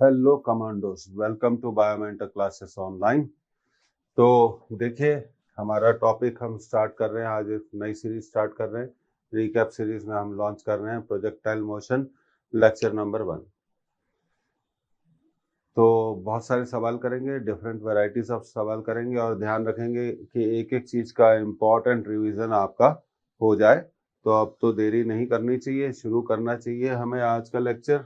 Hello commandos, welcome to Biomentor classes online. तो देखिए, हमारा टॉपिक हम स्टार्ट कर रहे हैं। आज एक नई सीरीज स्टार्ट कर रहे हैं। रिकैप सीरीज में हम लॉन्च कर रहे हैं प्रोजेक्टाइल मोशन लेक्चर नंबर 1। तो बहुत सारे सवाल करेंगे, डिफरेंट वैरायटीज ऑफ सवाल करेंगे और ध्यान रखेंगे कि एक एक चीज़ का इम्पोर्टेंट रिवीजन आपका हो जाए। तो अब तो देरी नहीं करनी चाहिए, शुरू करना चाहिए हमें आज का लेक्चर।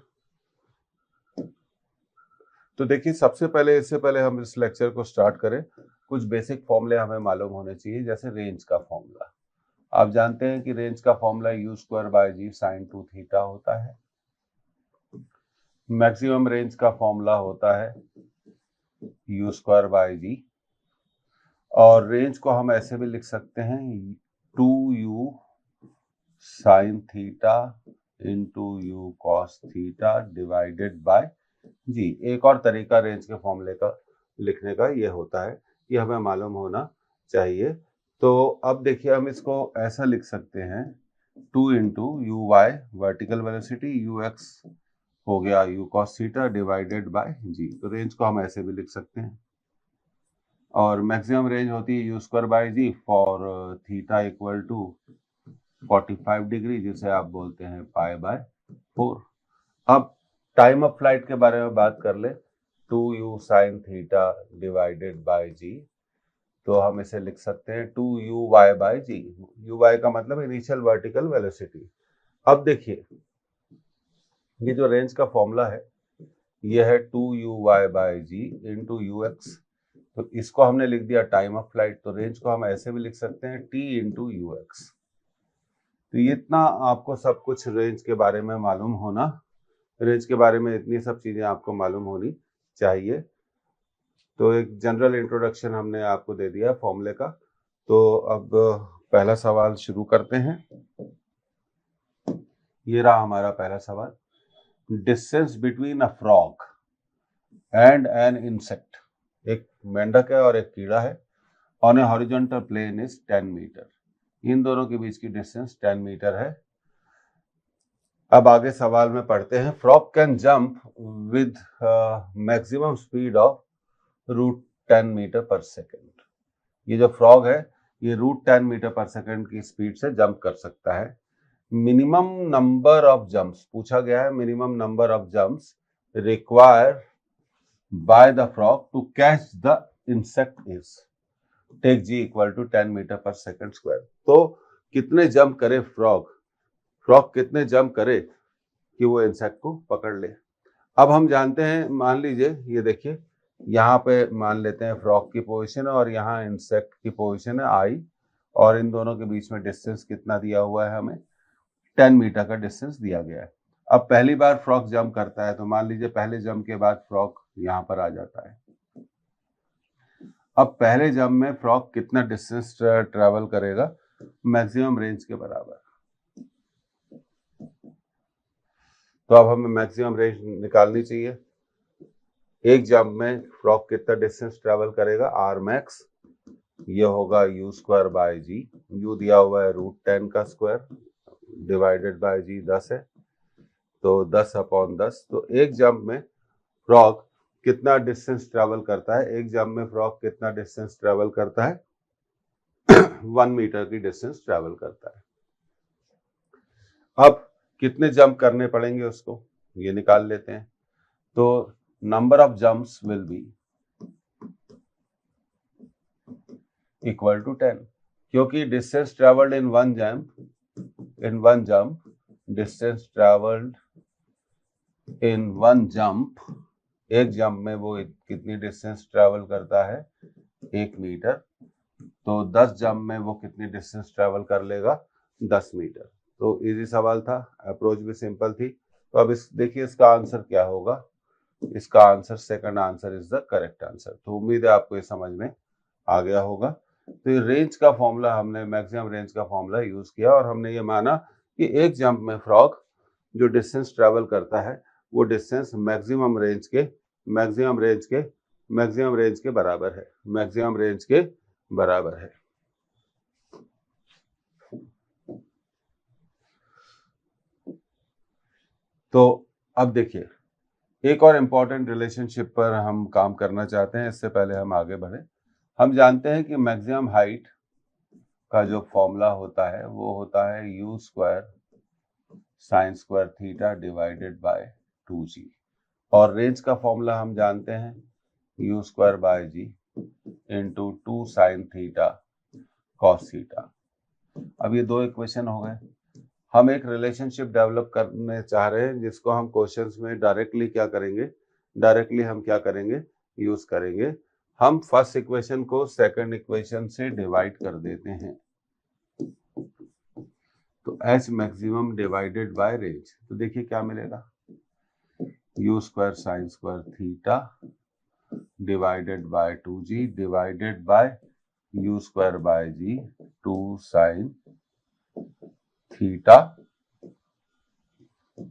तो देखिए, सबसे पहले इससे पहले हम इस लेक्चर को स्टार्ट करें, कुछ बेसिक फॉर्मूले हमें मालूम होने चाहिए। जैसे रेंज का फॉर्मूला, आप जानते हैं कि रेंज का फॉर्मूला u² sin 2 थीटा होता है। मैक्सिमम रेंज का फॉर्मूला होता है u²g, और रेंज को हम ऐसे भी लिख सकते हैं 2u sin theta into u cos theta divided by g. एक और तरीका रेंज के फॉर्मूले का लिखने का ये होता है, ये हमें मालूम होना चाहिए। तो अब देखिए, हम इसको ऐसा लिख सकते हैं 2 into u y vertical velocity, u x हो गया u cos theta divided by जी। तो रेंज को हम ऐसे भी लिख सकते हैं। और मैक्सिमम रेंज होती है u²/g for theta equal to 45 degree, जिसे आप बोलते हैं π/4। अब टाइम ऑफ फ्लाइट के बारे में बात कर ले, 2u sin theta divided by जी। तो हम इसे लिख सकते हैं 2u/g। u का मतलब इनिशियल वर्टिकल वेलोसिटी। अब देखिए, ये जो रेंज का फॉर्मूला है ये है 2u/g इंटू ux। तो इसको हमने लिख दिया टाइम ऑफ फ्लाइट। तो रेंज को हम ऐसे भी लिख सकते हैं t इंटू ux। तो इतना आपको सब कुछ रेंज के बारे में मालूम होना, रेंज के बारे में इतनी सब चीजें आपको मालूम होनी चाहिए। तो एक जनरल इंट्रोडक्शन हमने आपको दे दिया फॉर्मूले का। तो अब पहला सवाल शुरू करते हैं। ये रहा हमारा पहला सवाल। Distance between a frog and an insect, एक मेंढक है और एक कीड़ा है, on a horizontal plane is 10 metre. इन दोनों के बीच की डिस्टेंस 10 मीटर है। अब आगे सवाल में पढ़ते हैं। Frog can jump with maximum speed of √10 metre पर सेकेंड। ये जो फ्रॉग है ये √10 मीटर पर सेकेंड की स्पीड से जंप कर सकता है। मिनिमम नंबर ऑफ जंप्स पूछा गया है। Minimum number of jumps require by the frog to catch the insect is take G equal to 10 metre पर सेकेंड स्क्वायर। तो कितने जंप करे फ्रॉग, फ्रॉग कितने जंप करे कि वो इंसेक्ट को पकड़ ले। अब हम जानते हैं, मान लीजिए ये देखिए, यहाँ पे मान लेते हैं फ्रॉग की पोजीशन और यहाँ इंसेक्ट की पोजीशन है आई, और इन दोनों के बीच में डिस्टेंस कितना दिया हुआ है, हमें 10 मीटर का डिस्टेंस दिया गया है। अब पहली बार फ्रॉग जंप करता है, तो मान लीजिए पहले जंप के बाद फ्रॉग यहाँ पर आ जाता है। अब पहले जंप में फ्रॉग कितना डिस्टेंस ट्रेवल करेगा, मैक्सिमम रेंज के बराबर। तो अब हमें मैक्सिमम रेंज निकालनी चाहिए। एक जंप में फ्रॉग कितना डिस्टेंस ट्रेवल करेगा, आर मैक्स, ये होगा u²/g। u दिया हुआ है √10 का स्क्वायर डिवाइडेड बाय जी 10 है, तो 10/10। तो एक जंप में फ्रॉग कितना डिस्टेंस ट्रेवल करता है, एक जंप में फ्रॉग कितना डिस्टेंस ट्रेवल करता है 1 मीटर की डिस्टेंस ट्रेवल करता है। अब कितने जंप करने पड़ेंगे उसको ये निकाल लेते हैं। तो number of jumps will be equal to 10, क्योंकि distance travelled in one jump, distance travelled in one jump, एक जंप में वो कितनी डिस्टेंस ट्रेवल करता है 1 मीटर। तो 10 जंप में वो कितनी डिस्टेंस ट्रेवल कर लेगा 10 मीटर। तो इजी सवाल था, अप्रोच भी सिंपल थी। तो अब इस देखिए इसका आंसर क्या होगा। इसका answer second answer is the correct answer. तो उम्मीद है आपको ये समझ में आ गया होगा। तो ये रेंज का फॉर्मूला, हमने मैक्सिमम रेंज का फॉर्मूला यूज किया और हमने ये माना कि एक जंप में फ्रॉग जो डिस्टेंस ट्रेवल करता है वो डिस्टेंस मैक्सिमम रेंज के बराबर है, मैक्सिमम रेंज के बराबर है। तो अब देखिए, एक और इम्पॉर्टेंट रिलेशनशिप पर हम काम करना चाहते हैं, इससे पहले हम आगे बढ़े। हम जानते हैं कि मैक्सिमम हाइट का जो फॉर्मूला होता है वो होता है u square sine square theta divided by 2g, और रेंज का फॉर्मूला हम जानते हैं u square by G into 2 sine theta cos theta. अब ये दो इक्वेशन हो गए। हम एक रिलेशनशिप डेवलप करने चाह रहे हैं जिसको हम क्वेश्चंस में डायरेक्टली क्या करेंगे, डायरेक्टली हम क्या करेंगे, यूज करेंगे। हम फर्स्ट इक्वेशन को सेकंड इक्वेशन से डिवाइड कर देते हैं, तो H maximum divided by range. तो देखिए क्या मिलेगा, u square sine square theta divided by 2g divided by u square by ji 2 sine theta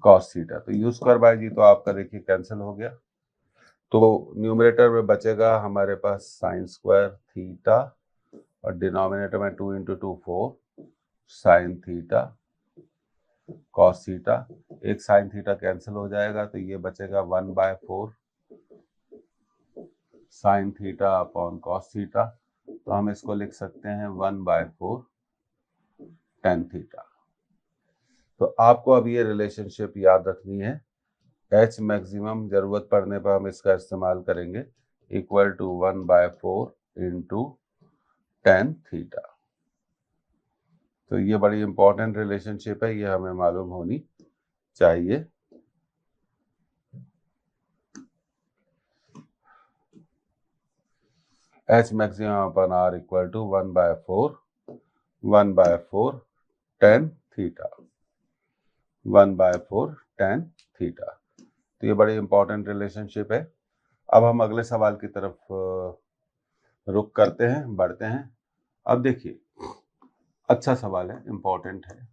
cos theta. तो यू स्क्वायर बाय जी तो आपका देखिए कैंसिल हो गया, तो न्यूमरेटर में बचेगा हमारे पास साइन स्क्वायर थीटा और डिनोमिनेटर में 2 into 2 4 sign theta cos theta. एक साइन थीटा कैंसिल हो जाएगा तो ये बचेगा 1/4 sine theta upon cos theta. तो हम इसको लिख सकते हैं 1/4 टेन थीटा। तो आपको अब ये रिलेशनशिप याद रखनी है, एच मैक्सिमम जरूरत पड़ने पर हम इसका इस्तेमाल करेंगे, equal to 1/4 into tan theta. तो ये बड़ी इंपॉर्टेंट रिलेशनशिप है, ये हमें मालूम होनी चाहिए। H maximum upon R equal to 1/4 tan theta, 1/4 tan theta. तो ये बड़ी इंपॉर्टेंट रिलेशनशिप है। अब हम अगले सवाल की तरफ रुक करते हैं, बढ़ते हैं। अब देखिए, अच्छा सवाल है, इंपॉर्टेंट है,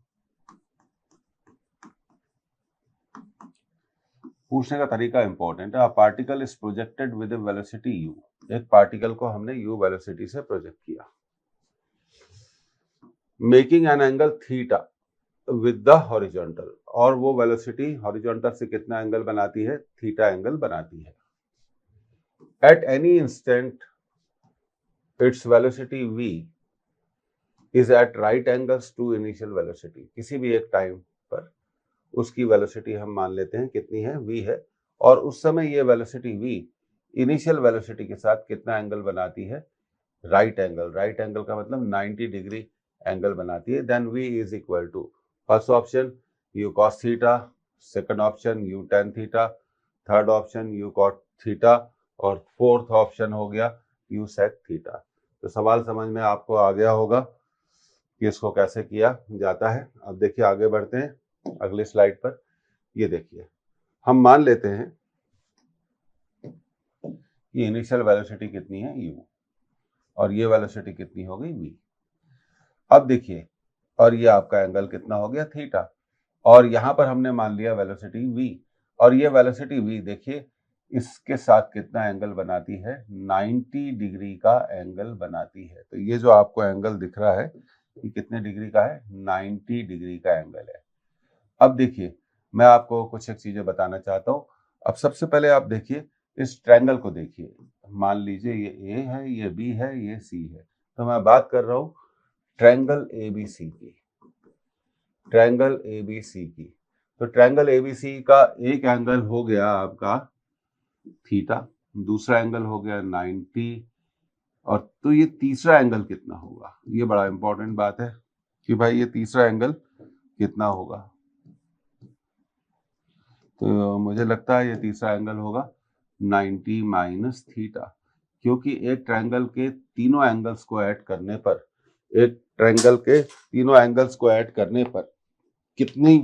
पूछने का तरीका इंपॉर्टेंट है। Particle is projected with velocity u, एक पार्टिकल को हमने u वेलोसिटी से प्रोजेक्ट किया, making an angle theta with the horizontal, और वो वेलोसिटी हॉरिजॉन्टल से कितना एंगल बनाती है, थीटा एंगल बनाती है। At any instant its velocity v is at right angles to initial velocity, किसी भी एक टाइम पर उसकी वेलोसिटी हम मान लेते हैं कितनी है, v है, और उस समय ये वेलोसिटी v इनिशियल वेलोसिटी के साथ कितना एंगल बनाती है, राइट एंगल। राइट एंगल का मतलब 90 डिग्री एंगल बनाती है। Then v is equal to first option u cos theta, second option u tan theta, third option u cot theta, और फोर्थ ऑप्शन हो गया u sec थीटा। तो सवाल समझ में आपको आ गया होगा कि इसको कैसे किया जाता है। अब देखिए आगे बढ़ते हैं अगली स्लाइड पर। ये देखिए, हम मान लेते हैं कि इनिशियल वेलोसिटी कितनी है u, और ये वेलोसिटी कितनी हो गई v। अब देखिए, और ये आपका एंगल कितना हो गया, थीटा, और यहां पर हमने मान लिया वेलोसिटी v, और ये वेलोसिटी v देखिए इसके साथ कितना एंगल बनाती है, 90 डिग्री का एंगल बनाती है। तो ये जो आपको एंगल दिख रहा है ये कितने डिग्री का है, 90 डिग्री का एंगल है। अब देखिए, मैं आपको कुछ एक चीजें बताना चाहता हूँ। अब सबसे पहले आप देखिए इस ट्रायंगल को, देखिए मान लीजिए ये A है, ये B है, ये C है। तो मैं बात कर रहा हूँ ट्रायंगल ABC की, ट्रायंगल ABC की। तो ट्रायंगल ABC का एक एंगल हो गया आपका थीटा, दूसरा एंगल हो गया 90, और तो ये तीसरा एंगल कितना होगा, ये बड़ा इंपॉर्टेंट बात है कि भाई ये तीसरा एंगल कितना होगा। तो मुझे लगता है ये तीसरा एंगल होगा 90 माइनस थीटा, क्योंकि एक ट्रायंगल के तीनों एंगल्स को ऐड करने पर, एक ट्रायंगल के तीनों एंगल्स को ऐड करने पर कितनी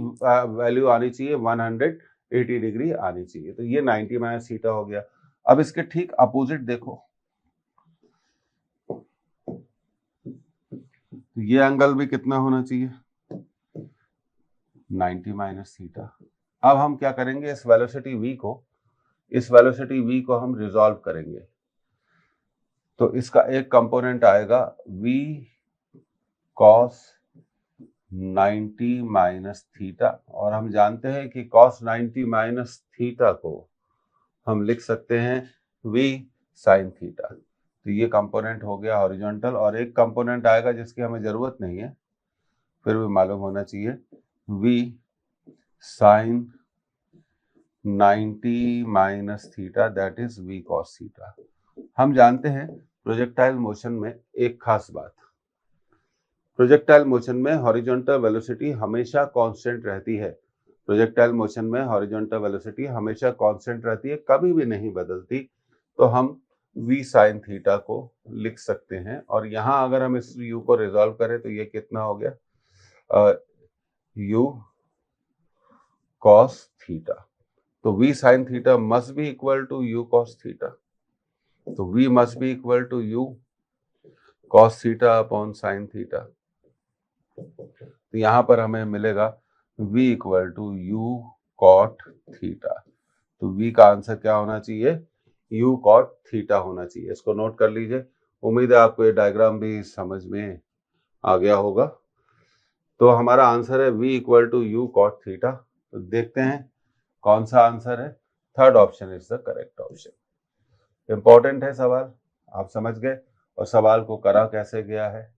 वैल्यू आनी चाहिए, 180 डिग्री आनी चाहिए। तो ये 90 माइनस थीटा हो गया। अब इसके ठीक अपोजिट देखो, तो ये एंगल भी कितना होना चाहिए, 90 माइनस थीटा। अब हम क्या करेंगे, इस वेलोसिटी v को हम रिजॉल्व करेंगे। तो इसका एक कंपोनेंट आएगा v cos 90 माइनस थीटा, और हम जानते हैं कि cos 90 माइनस थीटा को हम लिख सकते हैं v sin थीटा। तो ये कंपोनेंट हो गया हॉरिजॉन्टल, और एक कंपोनेंट आएगा जिसकी हमें जरूरत नहीं है, फिर भी मालूम होना चाहिए, v sin 90 minus theta, that is v cos theta. हम जानते हैं प्रोजेक्टाइल मोशन में एक खास बात, प्रोजेक्टाइल मोशन में हॉरिजॉन्टल वेलोसिटी हमेशा कांस्टेंट रहती है। प्रोजेक्टाइल मोशन में हॉरिजॉन्टल वेलोसिटी हमेशा कांस्टेंट रहती है, कभी भी नहीं बदलती। तो हम v sin थीटा को लिख सकते हैं, और यहाँ अगर हम इस u को रिजॉल्व करें तो ये कितना हो गया, u cos थीटा। तो v sin theta must be equal to u cos theta. तो v must be equal to u cos theta upon sin theta. तो यहाँ पर हमें मिलेगा v equal to u cot theta. तो v का answer क्या होना चाहिए, u cot थीटा होना चाहिए। इसको नोट कर लीजिए। उम्मीद है आपको ये डायग्राम भी समझ में आ गया होगा। तो हमारा आंसर है v equal to u cot theta. तो देखते हैं कौन सा आंसर है। Third option is the correct option. Important है सवाल, आप समझ गए, और सवाल को करा कैसे गया है,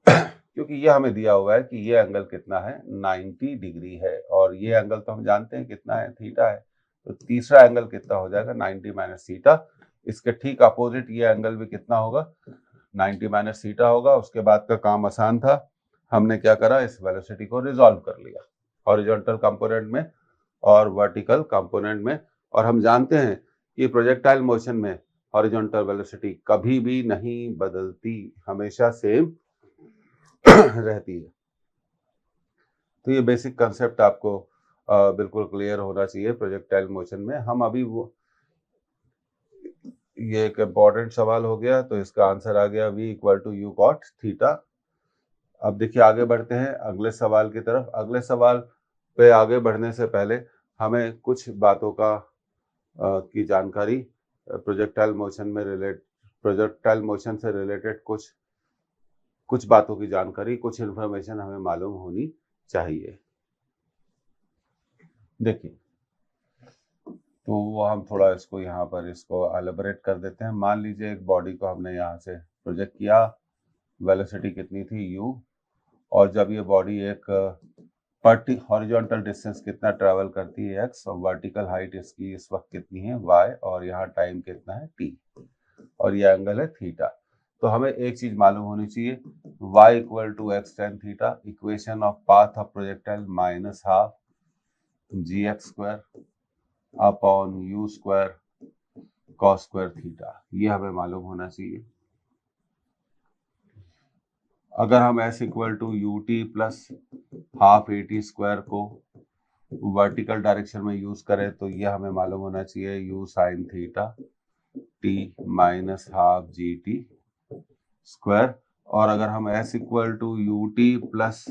क्योंकि ये हमें दिया हुआ है कि ये एंगल कितना है, 90 डिग्री है, और ये एंगल तो हम जानते हैं कितना है, थीटा है। तो तीसरा एंगल कितना हो जाएगा, 90 माइनस थीटा। इसके ठीक अपोजिट ये एंगल भी कितना होगा, 90 माइनस थीटा होगा। उसके बाद का काम आसान था, हमने क्या करा, इस वेलोसिटी को रिजॉल्व कर लिया हॉरिजॉन्टल कंपोनेंट में और वर्टिकल कंपोनेंट में। और हम जानते हैं कि प्रोजेक्टाइल मोशन में हॉरिजॉन्टल वेलोसिटी कभी भी नहीं बदलती, हमेशा सेम रहती है। तो ये बेसिक कंसेप्ट आपको बिल्कुल क्लियर होना चाहिए प्रोजेक्टाइल मोशन में। हम अभी वो, ये एक इम्पॉर्टेंट सवाल हो गया, तो इसका आंसर आ गया v equal to u cot theta. अब देखिए आगे बढ़ते हैं अगले सवाल की तरफ। अगले सवाल पे आगे बढ़ने से पहले हमें कुछ बातों का की जानकारी, प्रोजेक्टाइल मोशन से रिलेटेड कुछ बातों की जानकारी, कुछ इन्फॉर्मेशन हमें मालूम होनी चाहिए। देखिए, तो वो हम थोड़ा इसको यहाँ पर इसको एलेबोरेट कर देते हैं। मान लीजिए एक बॉडी को हमने यहाँ से प्रोजेक्ट किया, वेलोसिटी कितनी थी u, और जब ये बॉडी एक हॉरिजॉन्टल डिस्टेंस कितना ट्रैवल करती है x, और वर्टिकल हाइट इसकी इस वक्त कितनी है y, और यहाँ टाइम कितना है t, और ये एंगल है थीटा। तो हमें एक चीज मालूम होनी चाहिए, y equal to x tan theta, equation of path of projectile minus half gx square upon u square cos square theta. ये हमें मालूम होना चाहिए। अगर हम s equal to u t plus half a t square को vertical direction में use करें, तो ये हमें मालूम होना चाहिए u sine theta t minus half G t square. और अगर हम s equal to u t plus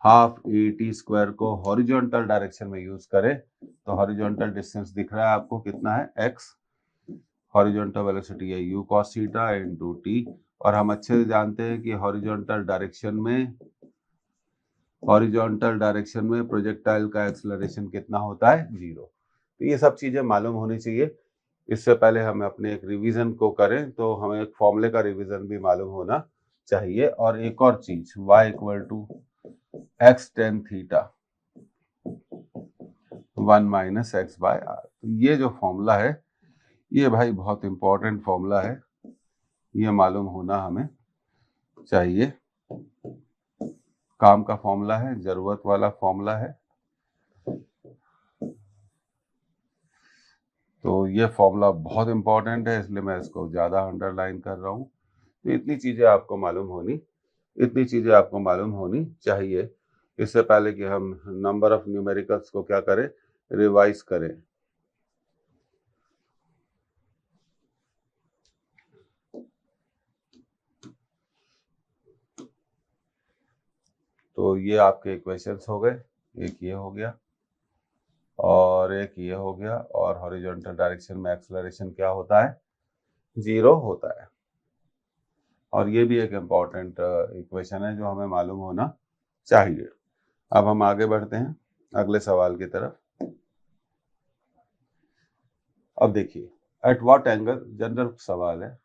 half a t square को हॉरिजॉन्टल डायरेक्शन में यूज करें, तो हॉरिजॉन्टल डिस्टेंस दिख रहा है आपको कितना है, x, हॉरिजॉन्टल वेलोसिटी है u cos theta into t। और हम अच्छे से जानते हैं कि हॉरिजॉन्टल डायरेक्शन में प्रोजेक्टाइल का एक्सेलरेशन कितना होता है, 0। तो ये सब चीजें मालूम होनी चाहिए। इससे पहले हम अपने एक रिवीजन को करें, तो हमें एक फॉर्मूले का रिवीजन भी मालूम होना चाहिए। और एक और चीज, y equal to x tan theta 1 minus x by R. तो ये जो फॉर्मूला है, ये भाई बहुत इंपॉर्टेंट फॉर्मूला है, ये मालूम होना हमें चाहिए। काम का फॉर्मूला है, जरूरत वाला फॉर्मूला है। तो ये फॉर्मूला बहुत इंपॉर्टेंट है, इसलिए मैं इसको ज्यादा अंडरलाइन कर रहा हूँ। तो इतनी चीजें आपको मालूम होनी चाहिए इससे पहले कि हम नंबर ऑफ न्यूमेरिकल्स को क्या करें, रिवाइज करें। तो ये आपके इक्वेशंस हो गए, एक ये हो गया और एक ये हो गया। और हॉरिजॉन्टल डायरेक्शन में एक्सेलरेशन क्या होता है, 0 होता है। और ये भी एक इम्पॉर्टेंट इक्वेशन है जो हमें मालूम होना चाहिए। अब हम आगे बढ़ते हैं अगले सवाल की तरफ। अब देखिए एट व्हाट एंगल, जनरल सवाल है,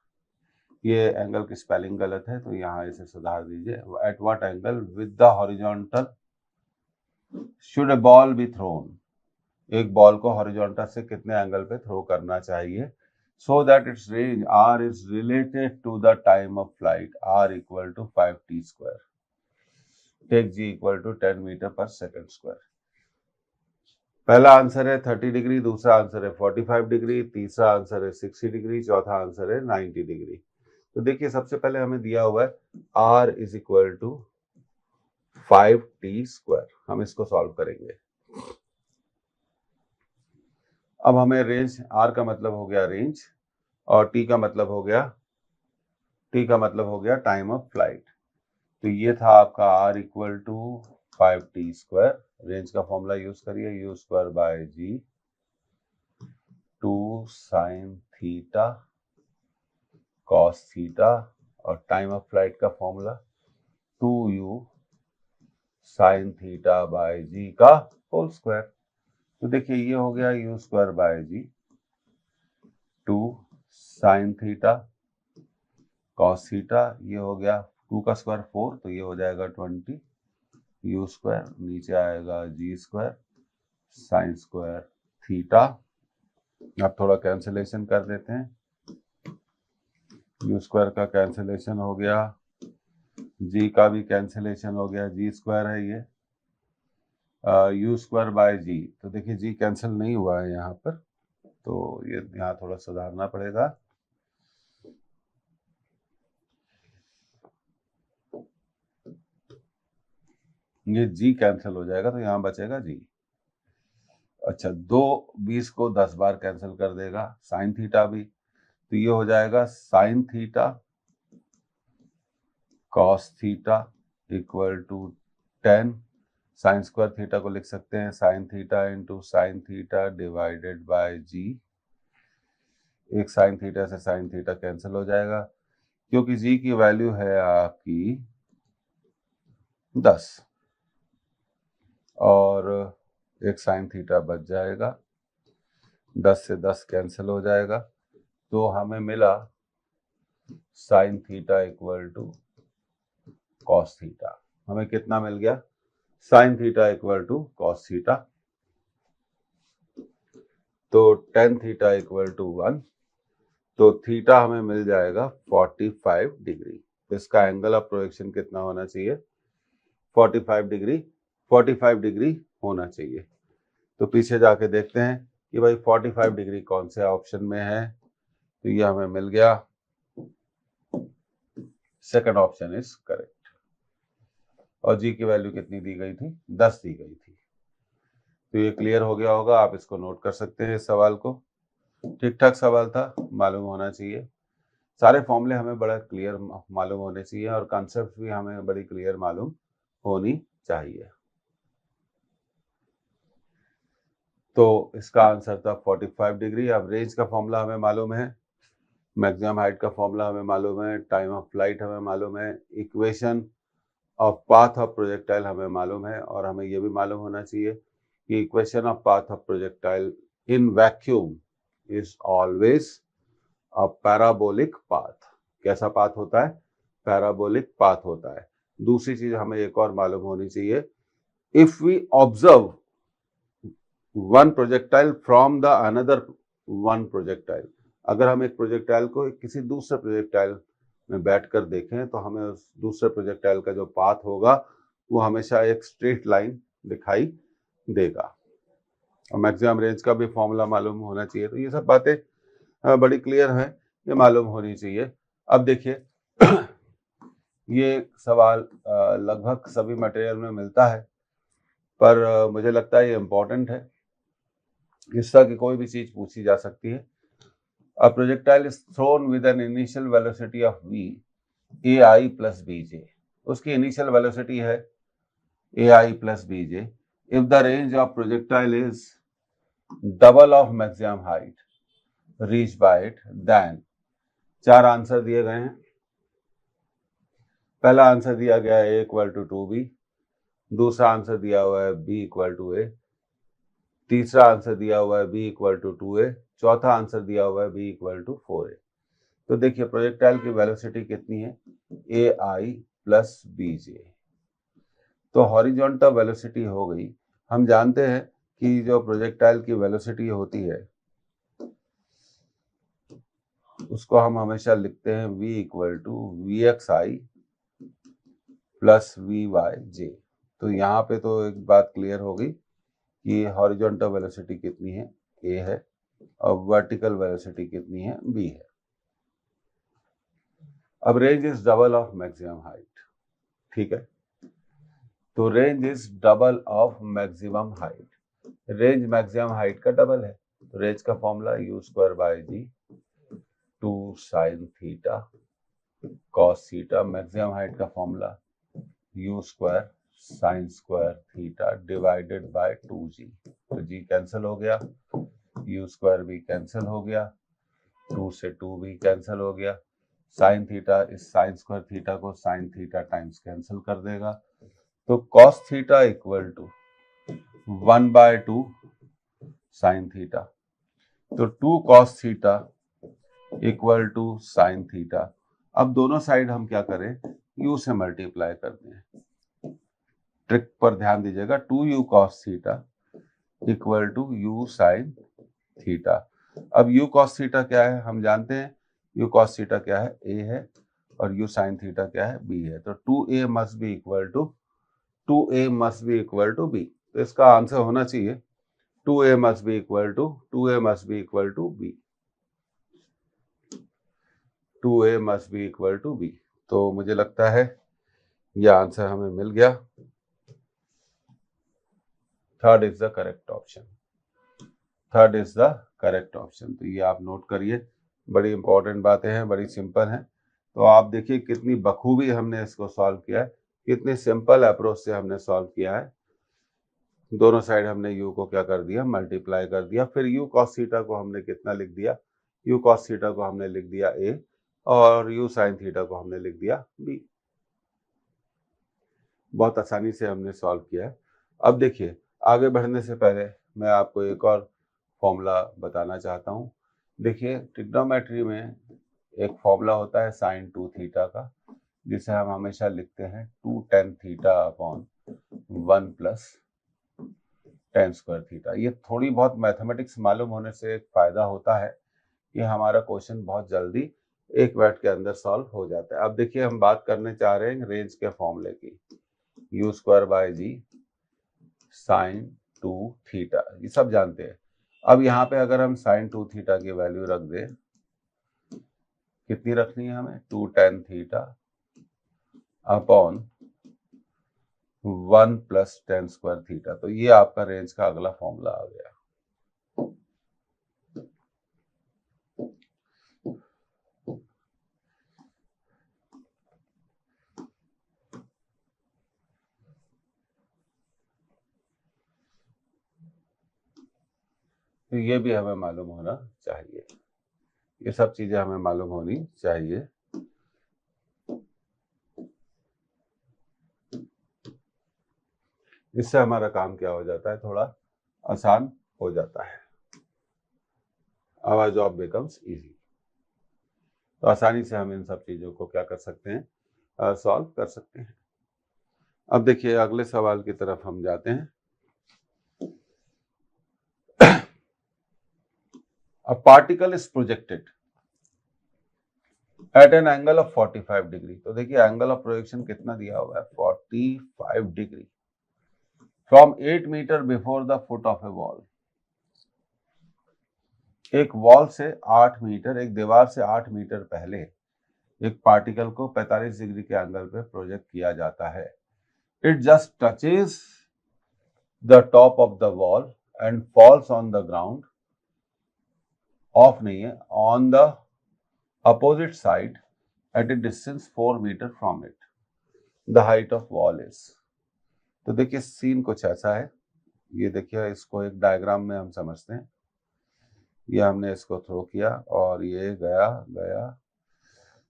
ये एंगल की स्पेलिंग गलत है तो यहाँ इसे सुधार दीजिए। At what angle with the horizontal should a ball be thrown, एक बॉल को हॉरिजॉन्टल से कितने एंगल पे थ्रो करना चाहिए, so that its range r is related to the time of flight, r equal to 5t square, take g equal to 10 metre पर second square. पहला आंसर है 30 डिग्री, दूसरा आंसर है 45 डिग्री, तीसरा आंसर है 60 डिग्री, चौथा आंसर है 90 डिग्री। तो देखिए सबसे पहले हमें दिया हुआ है r is equal to 5t square, हम इसको सॉल्व करेंगे। अब हमें रेंज, r का मतलब हो गया रेंज और t का मतलब हो गया टाइम ऑफ फ्लाइट। तो ये था आपका r equal to 5t square. Range का फॉर्मूला यूज करिए, u square by ji 2 sine theta cos theta, और टाइम ऑफ फ्लाइट का formula 2u sine theta by g का होल स्क्वायर। तो देखिए ये हो गया u square by ji 2 sine theta cos theta, ये हो गया 2 का स्क्वायर 4 तो ये हो जाएगा 20 u स्क्वायर, नीचे आएगा जी स्क्वायर साइन स्क्वायर थीटा। अब थोड़ा कैंसिलेशन कर देते हैं, u स्क्वायर का कैंसिलेशन हो गया, जी का भी कैंसिलेशन हो गया, जी स्क्वायर है ये, u स्क्वायर बाय जी, तो देखिए जी कैंसिल नहीं हुआ है यहाँ पर, तो ये यहाँ थोड़ा सुधारना पड़ेगा। ये जी कैंसिल हो जाएगा तो यहाँ बचेगा जी। अच्छा, 2 20 को 10 बार कैंसिल कर देगा, साइन थीटा भी, तो ये हो जाएगा sine theta cos theta equal to 10, sine square theta को लिख सकते हैं sine theta into sine theta divided by g. एक साइन थीटा से साइन थीटा कैंसिल हो जाएगा, क्योंकि जी की वैल्यू है आपकी 10 और एक साइन थीटा बच जाएगा, 10 से 10 कैंसिल हो जाएगा, तो हमें मिला sine theta equal to cos theta. हमें कितना मिल गया, sine theta equal to cos theta, तो टेन थीटा इक्वल टू 1, तो थीटा हमें मिल जाएगा 45 डिग्री। इसका एंगल ऑफ प्रोजेक्शन कितना होना चाहिए, 45 डिग्री, 45 डिग्री होना चाहिए। तो पीछे जाके देखते हैं कि भाई 45 डिग्री कौन से ऑप्शन में है, तो ये हमें मिल गया, सेकंड ऑप्शन इज करेक्ट। और जी की वैल्यू कितनी दी गई थी, 10 दी गई थी। तो ये क्लियर हो गया होगा, आप इसको नोट कर सकते हैं इस सवाल को। ठीक ठाक सवाल था, मालूम होना चाहिए, सारे फॉर्मूले हमें बड़ा क्लियर मालूम होने चाहिए और कॉन्सेप्ट भी हमें बड़ी क्लियर मालूम होनी चाहिए। तो इसका आंसर था 45 डिग्री। अब रेंज का फॉर्मूला हमें मालूम है, मैक्सिमम हाइट का फॉर्मूला हमें मालूम है, टाइम ऑफ फ्लाइट हमें मालूम है, equation of path of projectile हमें मालूम है, और हमें यह भी मालूम होना चाहिए कि equation of path of projectile in vacuum is always a parabolic path. कैसा पाथ होता है, पैराबोलिक पाथ होता है। दूसरी चीज हमें एक और मालूम होनी चाहिए, if we observe one projectile from the another one projectile, अगर हम एक प्रोजेक्टाइल को किसी दूसरे प्रोजेक्टाइल में बैठकर देखें तो हमें उस दूसरे प्रोजेक्टाइल का जो पाथ होगा वो हमेशा एक स्ट्रेट लाइन दिखाई देगा। और मैक्सिमम रेंज का भी फॉर्मूला मालूम होना चाहिए। तो ये सब बातें बड़ी क्लियर हैं, ये मालूम होनी चाहिए। अब देखिए ये सवाल लगभग सभी मटेरियल में मिलता है, पर मुझे लगता है ये इम्पोर्टेंट है, इस तरह की कोई भी चीज पूछी जा सकती है। A projectile is thrown with an initial velocity of v, ai plus bj, उसकी initial velocity है ai plus bj। If the range of projectile is double of maximum height reached by it, then, चार answer दिए गए हैं। पहला answer दिया गया है a इक्वल टू 2b, दूसरा आंसर दिया हुआ है b इक्वल टू a, तीसरा आंसर दिया हुआ है b इक्वल टू 2a, चौथा आंसर दिया हुआ है b इक्वल टू 4a। तो देखिए प्रोजेक्टाइल की वेलोसिटी कितनी है, ai प्लस bj। तो हॉरिजॉन्टल वेलोसिटी हो गई। हम जानते हैं कि जो प्रोजेक्टाइल की वेलोसिटी होती है उसको हम हमेशा लिखते हैं v equal to vxi plus vyj। तो यहाँ पे तो एक बात क्लियर होगी कि हॉरिजॉन्टल वेलोसिटी कितनी है, a है, और वर्टिकल वेलोसिटी कितनी है, b है। अब range is double of maximum height, ठीक है। तो range is double of maximum height, range maximum height का डबल है। तो रेंज का formula u square by g 2 sine theta cos theta, maximum height का formula u square sine square theta divided by 2g। तो g cancel हो गया, u square भी cancel हो गया, 2 से 2 भी कैंसिल हो गया। साइन थीटा इस साइन स्क्वायर थीटा को साइन थीटा टाइम्स कैंसिल कर देगा। तो cos theta equal to 1/2 sine theta. तो 2 cos theta equal to sine theta. अब दोनों साइड हम क्या करें, u से मल्टीप्लाई करते हैं। ट्रिक पर ध्यान दीजिएगा, 2u cos theta equal to u sine theta. अब u cos थीटा क्या है, हम जानते हैं u cos थीटा क्या है, a है, और u साइन थीटा क्या है, b है। तो 2a must be equal to 2a must be equal to b। तो इसका आंसर होना चाहिए 2a must be equal to 2a must be equal to b, 2a must be equal to b। तो मुझे लगता है यह आंसर हमें मिल गया। Third is the correct option, third is the correct option. तो ये आप नोट करिए, बड़ी इंपॉर्टेंट बातें हैं, बड़ी सिंपल हैं। तो आप देखिए कितनी बखूबी हमने इसको सॉल्व किया है, कितने सिंपल अप्रोच से हमने सॉल्व किया है। दोनों साइड हमने u को क्या कर दिया, मल्टीप्लाई कर दिया। फिर u cos थीटा को हमने कितना लिख दिया, u cos थीटा को हमने लिख दिया a, और u sin थीटा को हमने लिख दिया b। बहुत आसानी से हमने सॉल्व किया है। अब देखिए आगे बढ़ने से पहले मैं आपको एक और फॉर्मूला बताना चाहता हूँ। देखिए ट्रिग्नोमेट्री में एक फॉर्मूला होता है साइन 2 थीटा का, जिसे हम हमेशा लिखते हैं 2 tan theta upon 1 plus tan square theta. ये थोड़ी बहुत मैथमेटिक्स मालूम होने से एक फायदा होता है कि हमारा क्वेश्चन बहुत जल्दी एक मिनट के अंदर सॉल्व हो जाता है। अब देखिए हम बात करने चाह रहे हैं रेंज के फॉर्मूले की, u square by G sine 2 theta, ये सब जानते हैं। अब यहाँ पे अगर हम साइन 2 थीटा की वैल्यू रख दें, कितनी रखनी है हमें, 2 tan theta upon 1 plus tan square theta. तो ये आपका रेंज का अगला फॉर्मूला आ गया। तो ये भी हमें मालूम होना चाहिए, ये सब चीजें हमें मालूम होनी चाहिए। इससे हमारा काम क्या हो जाता है, थोड़ा आसान हो जाता है, आवर जॉब बिकम्स इजी। तो आसानी से हम इन सब चीजों को क्या कर सकते हैं, सॉल्व कर सकते हैं। अब देखिए अगले सवाल की तरफ हम जाते हैं। A particle is projected at an angle of 45 degree. तो देखिए एंगल ऑफ प्रोजेक्शन कितना दिया हुआ है, 45 degree, from 8 metre before the foot of a wall. एक वॉल से 8 मीटर, एक दीवार से 8 मीटर पहले एक पार्टिकल को 45 डिग्री के एंगल पे प्रोजेक्ट किया जाता है। It just touches the top of the wall and falls on the ground, of नहीं है, on the opposite side at a distance 4 meter from it. The height of wall is। तो देखिए scene कुछ ऐसा है, ये देखिए इसको एक डायग्राम में हम समझते हैं। ये हमने इसको थ्रो किया और ये गया गया।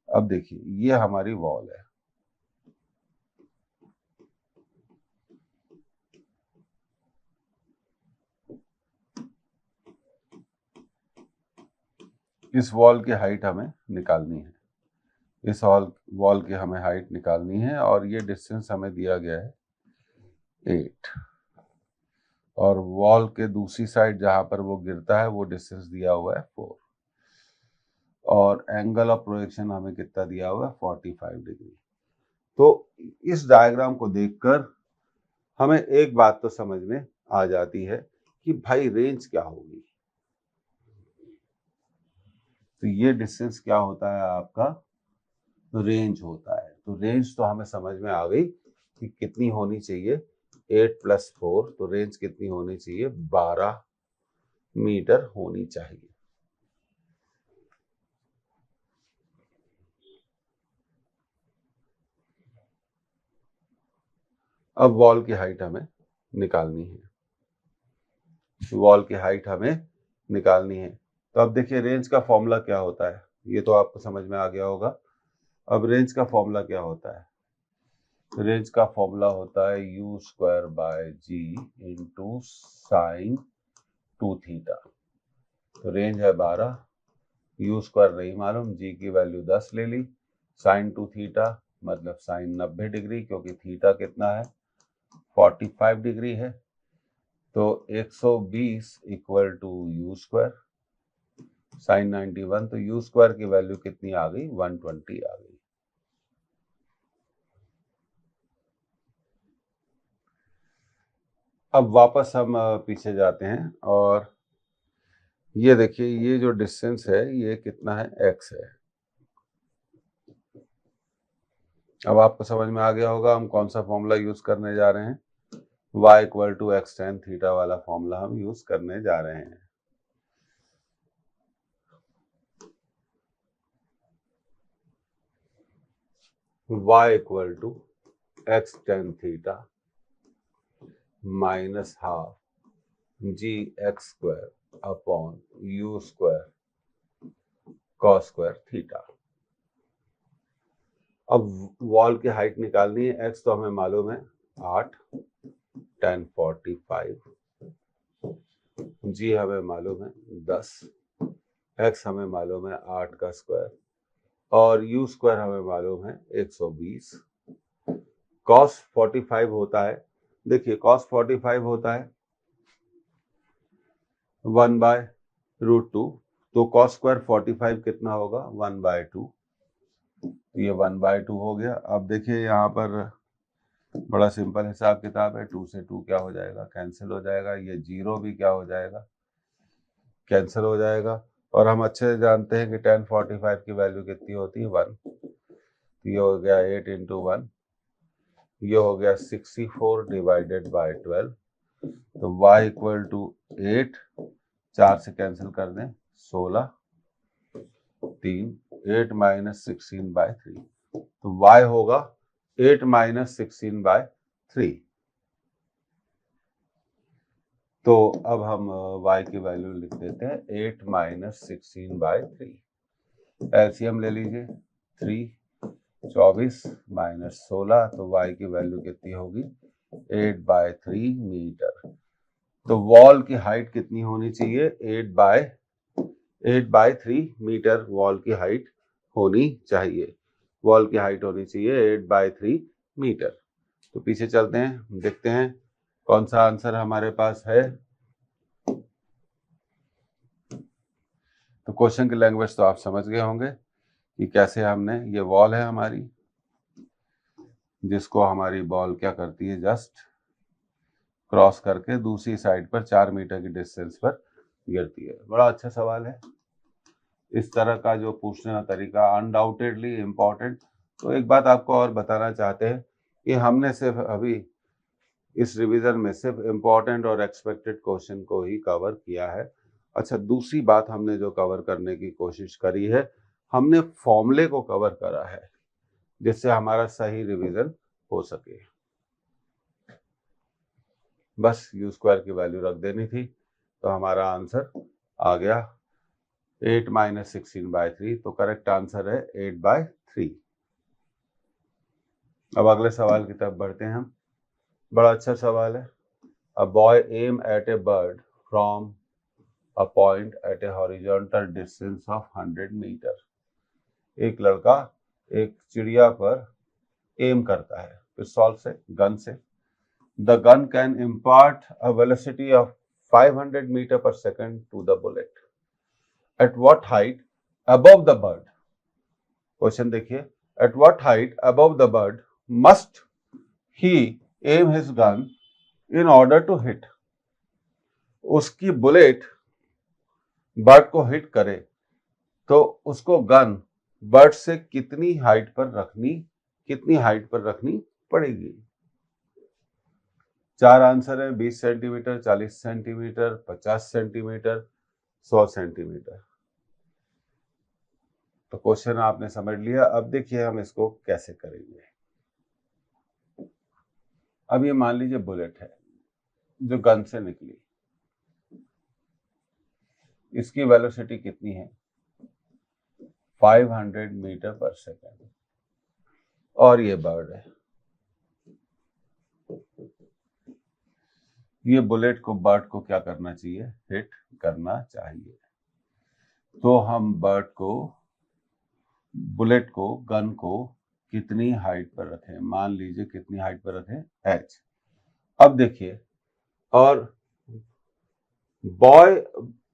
अब देखिए ये हमारी वॉल है, इस वॉल की हाइट हमें निकालनी है, इस वॉल की हमें हाइट निकालनी है और ये डिस्टेंस हमें दिया गया है 8 और वॉल के दूसरी साइड जहां पर वो गिरता है वो डिस्टेंस दिया हुआ है 4 और एंगल ऑफ प्रोजेक्शन हमें कितना दिया हुआ है 45 डिग्री। तो इस डायग्राम को देखकर हमें एक बात तो समझ में आ जाती है कि भाई रेंज क्या होगी। तो ये डिस्टेंस क्या होता है आपका, रेंज होता है। तो रेंज तो हमें समझ में आ गई कि कितनी होनी चाहिए 8 + 4, तो रेंज कितनी होनी चाहिए 12 मीटर होनी चाहिए। अब वॉल की हाइट हमें निकालनी है, वॉल की हाइट हमें निकालनी है। तो अब देखिए रेंज का फॉर्मूला क्या होता है, ये तो आपको समझ में आ गया होगा। अब रेंज का फॉर्मूला क्या होता है, रेंज का फॉर्मूला होता है u²/g इंटू साइन 2θ। तो रेंज है 12, u² नहीं मालूम, g की वैल्यू 10 ले ली, साइन 2θ मतलब साइन 90 डिग्री, क्योंकि थीटा कितना है 45 डिग्री है। तो 120 इक्वल टू u², साइन 91, तो u² की वैल्यू कितनी आ गई 120 आ गई। अब वापस हम पीछे जाते हैं और ये देखिए ये जो डिस्टेंस है ये कितना है x है। अब आपको समझ में आ गया होगा हम कौन सा फॉर्मूला यूज करने जा रहे हैं, y = x tan थीटा वाला फॉर्मूला हम यूज करने जा रहे हैं। y = x tan theta minus half gx² upon u² cos² theta. अब वॉल की हाइट निकालनी है, x तो हमें मालूम है 8 tan 45, g हमें मालूम है 10, x हमें मालूम है 8 का स्क्वायर और u² हमें मालूम है 120। cos 45 होता है, देखिए cos 45 होता है 1/√2, तो cos² 45 कितना होगा 1/2, ये 1/2 हो गया। अब देखिए यहाँ पर बड़ा सिंपल हिसाब किताब है, 2 से 2 क्या हो जाएगा कैंसिल हो जाएगा, ये 0 भी क्या हो जाएगा कैंसिल हो जाएगा। और हम अच्छे से जानते हैं कि tan 45 की वैल्यू कितनी होती है 1, तो ये हो गया 8 × 1, ये हो गया 64 डिवाइडेड बाय 12। तो y = 8, 4 से कैंसिल कर दें 16, 3, 8 - 16/3, तो y होगा 8 - 16/3। तो अब हम y की वैल्यू लिख देते हैं 8 - 16/3। एलसीएम ले लीजिए 3, 24 - 16, तो y की वैल्यू कितनी होगी 8/3 मीटर। तो वॉल की हाइट कितनी होनी चाहिए 8/3 मीटर वॉल की हाइट होनी चाहिए, वॉल की हाइट होनी चाहिए 8/3 मीटर। तो पीछे चलते हैं, देखते हैं कौन सा आंसर हमारे पास है। तो क्वेश्चन की लैंग्वेज तो आप समझ गए होंगे कि कैसे हमने, ये वॉल है हमारी जिसको हमारी बॉल क्या करती है जस्ट क्रॉस करके दूसरी साइड पर 4 मीटर की डिस्टेंस पर गिरती है। बड़ा अच्छा सवाल है, इस तरह का जो पूछने का तरीका अनडाउटेडली इम्पोर्टेंट। तो एक बात आपको और बताना चाहते हैं कि हमने सिर्फ अभी इस रिवीजन में सिर्फ इम्पोर्टेंट और एक्सपेक्टेड क्वेश्चन को ही कवर किया है। अच्छा, दूसरी बात हमने जो कवर करने की कोशिश करी है, हमने फॉर्मूले को कवर करा है जिससे हमारा सही रिवीजन हो सके। बस u² की वैल्यू रख देनी थी तो हमारा आंसर आ गया 8 - 16/3, तो करेक्ट आंसर है 8/3। अब अगले सवाल की तरफ बढ़ते हैं हम। बड़ा अच्छा सवाल है। A boy aim at a bird from a point at a horizontal distance of 100 metre. एक लड़का एक चिड़िया पर एम करता है पिस्तौल से, गन से। The gun can impart a velocity of 500 metre पर second to the bullet at what height above the bird. Question देखिए, at what height above the bird must he aim his gun in order to hit. उसकी bullet bird को hit करे तो उसको gun bird से कितनी height पर रखनी पड़ेगी। चार आंसर है, 20 सेंटीमीटर, 40 सेंटीमीटर, 50 सेंटीमीटर, 100 सेंटीमीटर। तो क्वेश्चन आपने समझ लिया। अब देखिए हम इसको कैसे करेंगे। अब ये मान लीजिए बुलेट है जो गन से निकली, इसकी वेलोसिटी कितनी है 500 मीटर पर सेकेंड, और ये बर्ड है। ये बुलेट को बर्ड को क्या करना चाहिए, हिट करना चाहिए। तो हम बुलेट को गन को कितनी हाइट पर रखें, मान लीजिए कितनी हाइट पर रखें, h। अब देखिए, और बॉय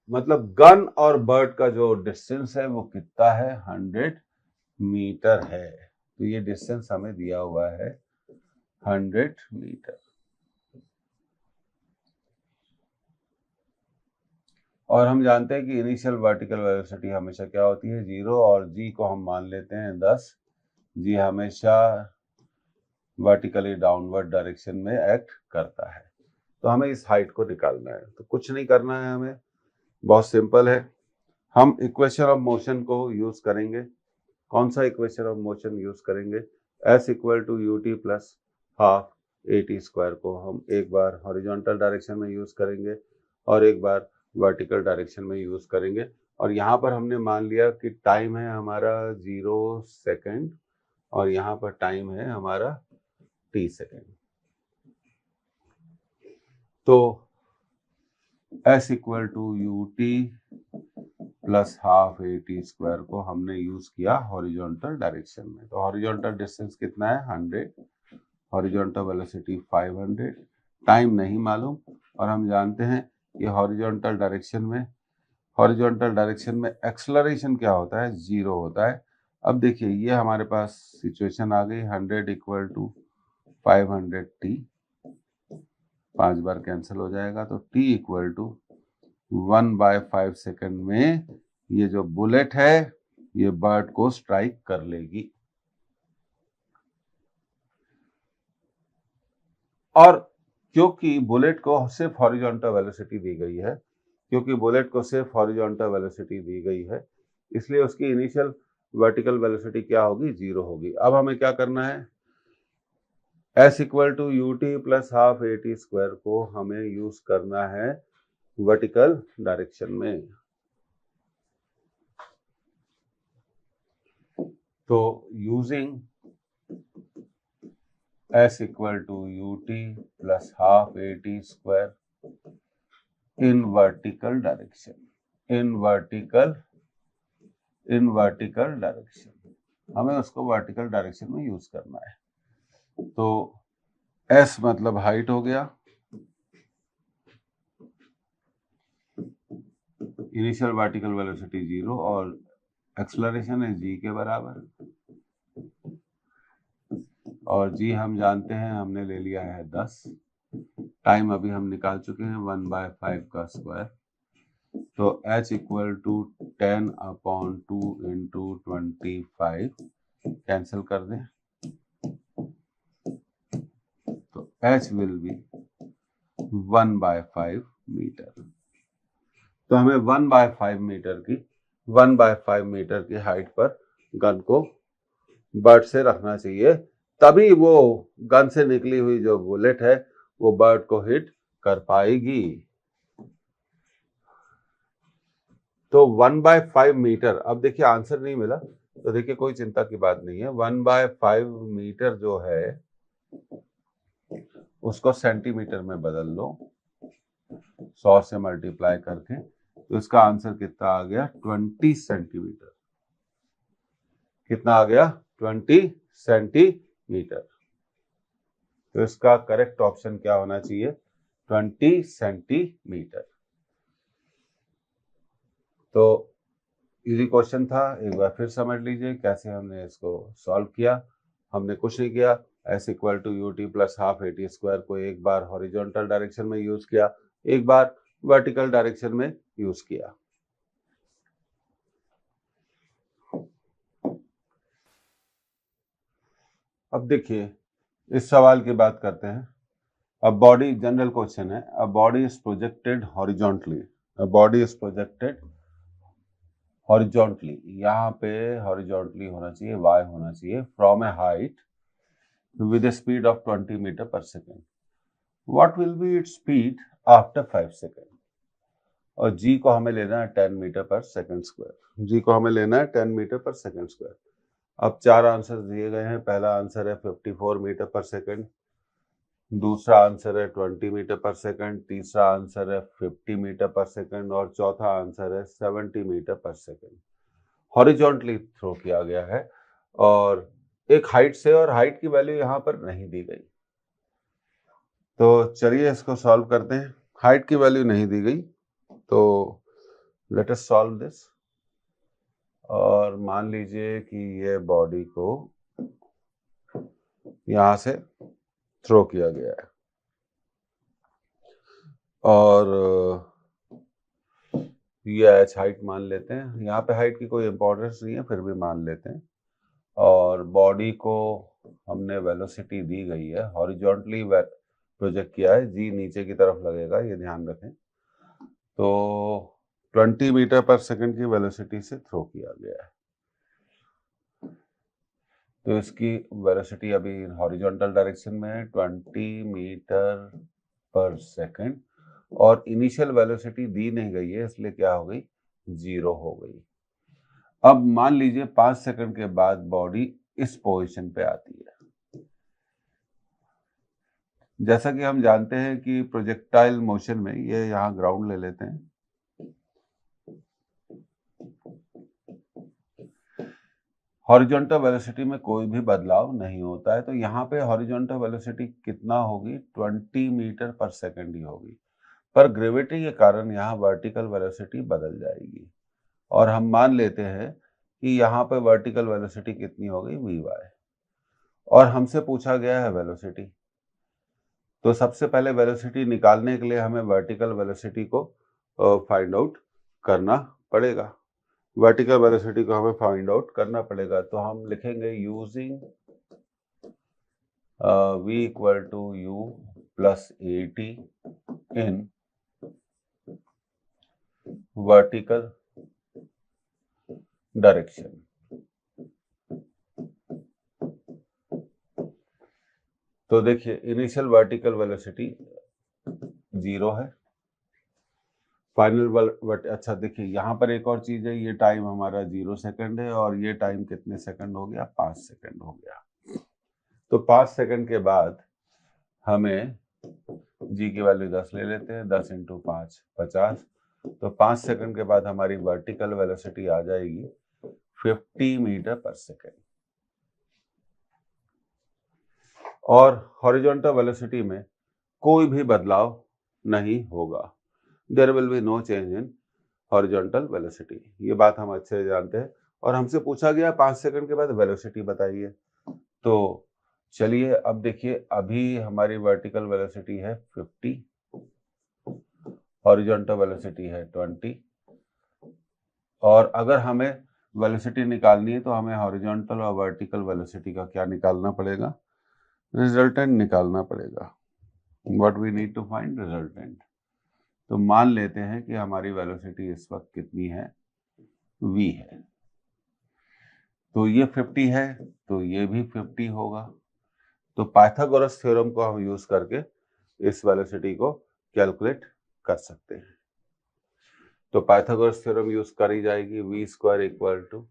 मतलब गन और बर्ड का जो डिस्टेंस है वो कितना है 100 मीटर है। तो ये डिस्टेंस हमें दिया हुआ है 100 मीटर। और हम जानते हैं कि इनिशियल वर्टिकल वेलोसिटी हमेशा क्या होती है 0, और g को हम मान लेते हैं 10। g हमेशा वर्टिकली डाउनवर्ड डायरेक्शन में एक्ट करता है। तो हमें इस हाइट को निकालना है। तो कुछ नहीं करना है हमें, बहुत सिंपल है। हम इक्वेशन ऑफ मोशन को यूज करेंगे। कौन सा इक्वेशन ऑफ मोशन यूज करेंगे, s equal to u t plus half a t square को हम एक बार हॉरिजॉन्टल डायरेक्शन में यूज करेंगे और एक बार वर्टिकल डायरेक्शन में यूज करेंगे। और यहाँ पर हमने मान लिया कि टाइम है हमारा 0 सेकेंड और यहाँ पर टाइम है हमारा t सेकेंड। तो s equal to u t plus half a t square को हमने यूज किया हॉरिजॉन्टल डायरेक्शन में। तो हॉरिजॉन्टल डिस्टेंस कितना है 100, हॉरिजॉन्टल वेलोसिटी 500, टाइम नहीं मालूम, और हम जानते हैं कि हॉरिजॉन्टल डायरेक्शन में एक्सेलरेशन क्या होता है 0 होता है। अब देखिए ये हमारे पास सिचुएशन आ गई 100 इक्वल टू 500 टी, 5 बार कैंसिल हो जाएगा। तो t इक्वल टू 1/5 सेकेंड में ये जो बुलेट है ये बर्ड को स्ट्राइक कर लेगी। और क्योंकि बुलेट को सिर्फ हॉरिजॉन्टल वेलोसिटी दी गई है, इसलिए उसकी इनिशियल वर्टिकल वेलोसिटी क्या होगी 0 होगी। अब हमें क्या करना है, s equal to u t plus half a t square को हमें यूज करना है वर्टिकल डायरेक्शन में। तो using s equal to u t plus half a t square in vertical direction, हमें उसको वर्टिकल डायरेक्शन में यूज करना है। तो s मतलब हाइट हो गया, इनिशियल वर्टिकल वेलोसिटी 0 और एक्सेलरेशन है g के बराबर, और g हम जानते हैं हमने ले लिया है 10, टाइम अभी हम निकाल चुके हैं 1/5 का स्क्वायर। तो h equal to 10/2 into 25 cancel कर दें, तो h विल बी 1/5 मीटर। तो हमें 1/5 मीटर की हाइट पर गन को बर्ड से रखना चाहिए, तभी वो गन से निकली हुई जो बुलेट है वो बर्ड को हिट कर पाएगी। तो 1/5 मीटर, अब देखिए आंसर नहीं मिला तो देखिए कोई चिंता की बात नहीं है। 1/5 मीटर जो है उसको सेंटीमीटर में बदल लो 100 से मल्टीप्लाई करके, तो इसका आंसर कितना आ गया 20 सेंटीमीटर। कितना आ गया 20 सेंटीमीटर। तो इसका करेक्ट ऑप्शन क्या होना चाहिए 20 सेंटीमीटर। तो इजी क्वेश्चन था, एक बार फिर समझ लीजिए कैसे हमने इसको सॉल्व किया। हमने कुछ नहीं किया, s equal to u t plus half a t square को एक बार हॉरिजॉन्टल डायरेक्शन में यूज किया, एक बार वर्टिकल डायरेक्शन में यूज किया। अब देखिए इस सवाल की बात करते हैं। अ बॉडी, जनरल क्वेश्चन है, a body is projected horizontally, a body is projected horizontally, यहाँ पे हॉरिजॉन्टली होना चाहिए, y होना चाहिए, from A height with a speed of 20 meter per second. What will be its speed after 5 seconds? और g को हमें लेना है 10 मीटर पर सेकंड स्क्वायर। g को हमें लेना है 10 मीटर पर सेकंड स्क्वायर। अब चार आंसर दिए गए हैं। पहला आंसर है 54 मीटर पर सेकंड, दूसरा आंसर है 20 मीटर पर सेकंड, तीसरा आंसर है 50 मीटर पर सेकंड और चौथा आंसर है 70 मीटर पर सेकंड। हॉरिजॉन्टली थ्रो किया गया है और एक हाइट से, और हाइट की वैल्यू यहाँ पर नहीं दी गई। तो चलिए इसको सॉल्व करते हैं। हाइट की वैल्यू नहीं दी गई, तो लेट अस सॉल्व दिस। और मान लीजिए कि ये बॉडी को यहां से थ्रो किया गया है और ये एच हाइट मान लेते हैं। यहाँ पे हाइट की कोई इंपॉर्टेंस नहीं है, फिर भी मान लेते हैं। और बॉडी को हमने वेलोसिटी दी गई है, हॉरिजॉन्टली प्रोजेक्ट किया है, जी नीचे की तरफ लगेगा, ये ध्यान रखें। तो 20 मीटर पर सेकंड की वेलोसिटी से थ्रो किया गया है। तो इसकी वेलोसिटी अभी हॉरिजॉन्टल डायरेक्शन में है 20 मीटर पर सेकंड, और इनिशियल वेलोसिटी दी नहीं गई है, इसलिए क्या हो गई, 0 हो गई। अब मान लीजिए 5 सेकंड के बाद बॉडी इस पोजीशन पे आती है। जैसा कि हम जानते हैं कि प्रोजेक्टाइल मोशन में, ये यहाँ ग्राउंड ले लेते हैं, हॉरिजॉन्टल वेलोसिटी में कोई भी बदलाव नहीं होता है। तो यहाँ पे हॉरिजॉन्टल वेलोसिटी कितना होगी, 20 मीटर पर सेकंड ही होगी। पर ग्रेविटी के कारण यहाँ वर्टिकल वेलोसिटी बदल जाएगी और हम मान लेते हैं कि यहाँ पे वर्टिकल वेलोसिटी कितनी होगी, vy। और हमसे पूछा गया है वेलोसिटी, तो सबसे पहले वेलोसिटी निकालने के लिए हमें वर्टिकल वेलोसिटी को फाइंड आउट करना पड़ेगा। वर्टिकल वेलोसिटी को हमें फाइंड आउट करना पड़ेगा। तो हम लिखेंगे using v equal to u plus a t in vertical direction. तो देखिए इनिशियल वर्टिकल वेलोसिटी 0 है, फाइनल अच्छा देखिए यहाँ पर एक और चीज है, ये टाइम हमारा 0 सेकंड है और ये टाइम कितने सेकंड हो गया, 5 सेकंड हो गया। तो 5 सेकंड के बाद हमें जी की वैल्यू 10 ले लेते हैं, 10 इंटू 5 50। तो 5 सेकंड के बाद हमारी वर्टिकल वेलोसिटी आ जाएगी 50 मीटर पर सेकंड। और हॉरिजॉन्टल वेलोसिटी में कोई भी बदलाव नहीं होगा, there will be no change in horizontal velocity. ये बात हम अच्छे से जानते हैं। और हमसे पूछा गया 5 सेकंड के बाद वेलोसिटी बताइए। तो चलिए अब देखिए, अभी हमारी वर्टिकल वेलोसिटी है 50, हॉरिजॉन्टल वेलोसिटी है 20, और अगर हमें वेलोसिटी निकालनी है तो हमें हॉरिजॉन्टल और वर्टिकल वेलोसिटी का क्या निकालना पड़ेगा, रिजल्टेंट निकालना पड़ेगा। What we need to find, resultant. तो मान लेते हैं कि हमारी वेलोसिटी इस वक्त कितनी है, v है। तो ये 50 है, तो ये भी 50 होगा। तो पाइथागोरस थ्योरम को हम यूज करके इस वेलोसिटी को कैलकुलेट कर सकते हैं। तो पाइथागोरस थ्योरम यूज करी जाएगी, v square equal to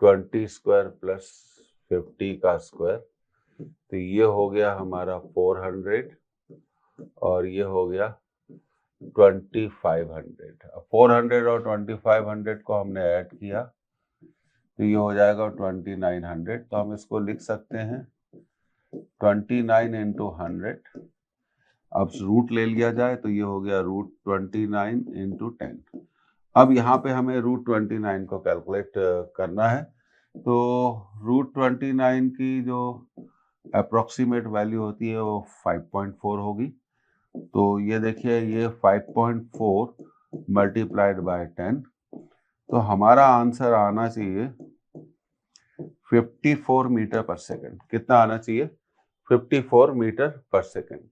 20 square plus 50 का स्क्वायर। तो ये हो गया हमारा 400 और ये हो गया 2500। 400 और 2500 को हमने ऐड किया तो ये हो जाएगा 2900। तो हम इसको लिख सकते हैं 29 इंटू 100। अब रूट ले लिया जाए तो ये हो गया √29 इंटू 10। अब यहाँ पे हमें √29 को कैलकुलेट करना है। तो √29 की जो अप्रोक्सीमेट वैल्यू होती है वो 5.4 होगी। तो ये देखिए ये 5.4 मल्टीप्लाइड बाय 10, तो हमारा आंसर आना चाहिए 54 मीटर पर सेकंड। कितना आना चाहिए? 54 मीटर पर सेकंड।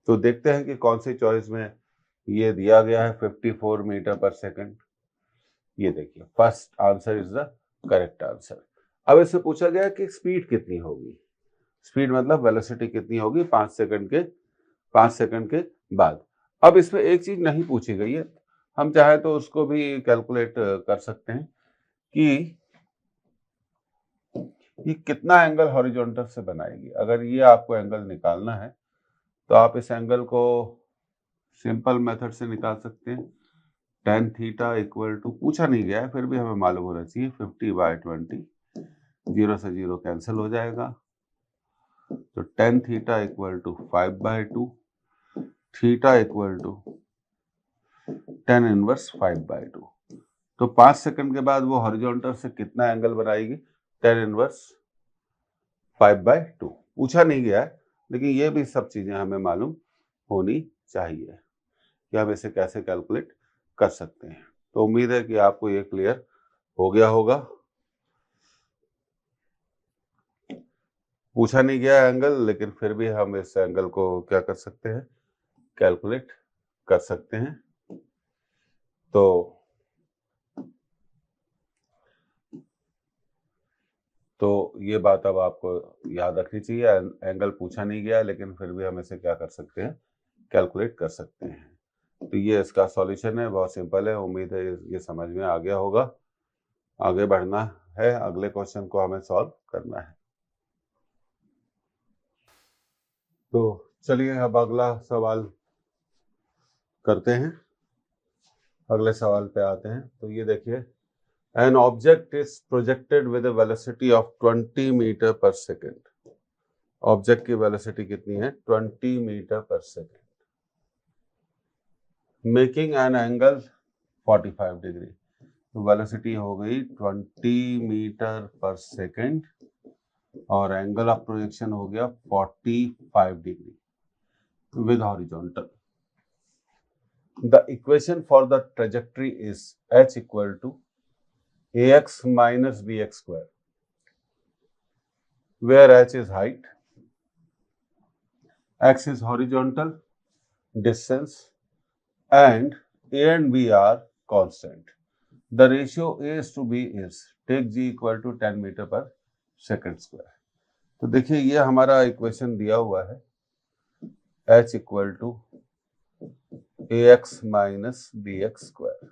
तो देखते हैं कि कौन सी चॉइस में ये दिया गया है 54 मीटर पर सेकंड। ये देखिए first answer is the correct answer. अब इससे पूछा गया कि स्पीड कितनी होगी। स्पीड मतलब वेलोसिटी कितनी होगी 5 सेकंड के बाद। अब इसमें एक चीज नहीं पूछी गई है, हम चाहे तो उसको भी कैलकुलेट कर सकते हैं कि ये कितना एंगल हॉरिजॉन्टल से बनाएगी। अगर ये आपको एंगल निकालना है तो आप इस एंगल को सिंपल मेथड से निकाल सकते हैं। tan थीटा इक्वल टू, पूछा नहीं गया है फिर भी हमें मालूम होना चाहिए, 50/20। 0 से 0 कैंसिल हो जाएगा, तो tan theta equal to 5/2, theta equal to tan inverse 5/2। तो 5 सेकंड के बाद वो हॉरिजॉन्टल से कितना एंगल बनाएगी? tan inverse 5/2। पूछा नहीं गया है लेकिन ये भी सब चीजें हमें मालूम होनी चाहिए कि हम इसे कैसे कैलकुलेट कर सकते हैं। तो उम्मीद है कि आपको ये क्लियर हो गया होगा। पूछा नहीं गया एंगल लेकिन फिर भी हम इस एंगल को क्या कर सकते हैं? कैलकुलेट कर सकते हैं। तो ये बात अब आपको याद रखनी चाहिए। एंगल पूछा नहीं गया लेकिन फिर भी हम इसे क्या कर सकते हैं? कैलकुलेट कर सकते हैं। तो ये इसका सॉल्यूशन है, बहुत सिंपल है। उम्मीद है ये समझ में आ गया होगा। आगे बढ़ना है, अगले क्वेश्चन को हमें सॉल्व करना है। तो चलिए अब अगला सवाल करते हैं, अगले सवाल पे आते हैं। तो ये देखिए, an object is projected with a velocity of 20 metre पर सेकेंड। ऑब्जेक्ट की वेलोसिटी कितनी है? 20 मीटर पर second, making an angle 45 degree. तो वेलोसिटी हो गई 20 मीटर पर सेकेंड और एंगल ऑफ प्रोजेक्शन हो गया 45 degree with horizontal. The equation for the trajectory is h equal to ax minus bx square, where h is height, x is horizontal distance, and a and b are constant. The ratio a to b is, take g equal to 10 metre पर second square. तो देखिए ये हमारा equation दिया हुआ है, h equal to ax minus bx square.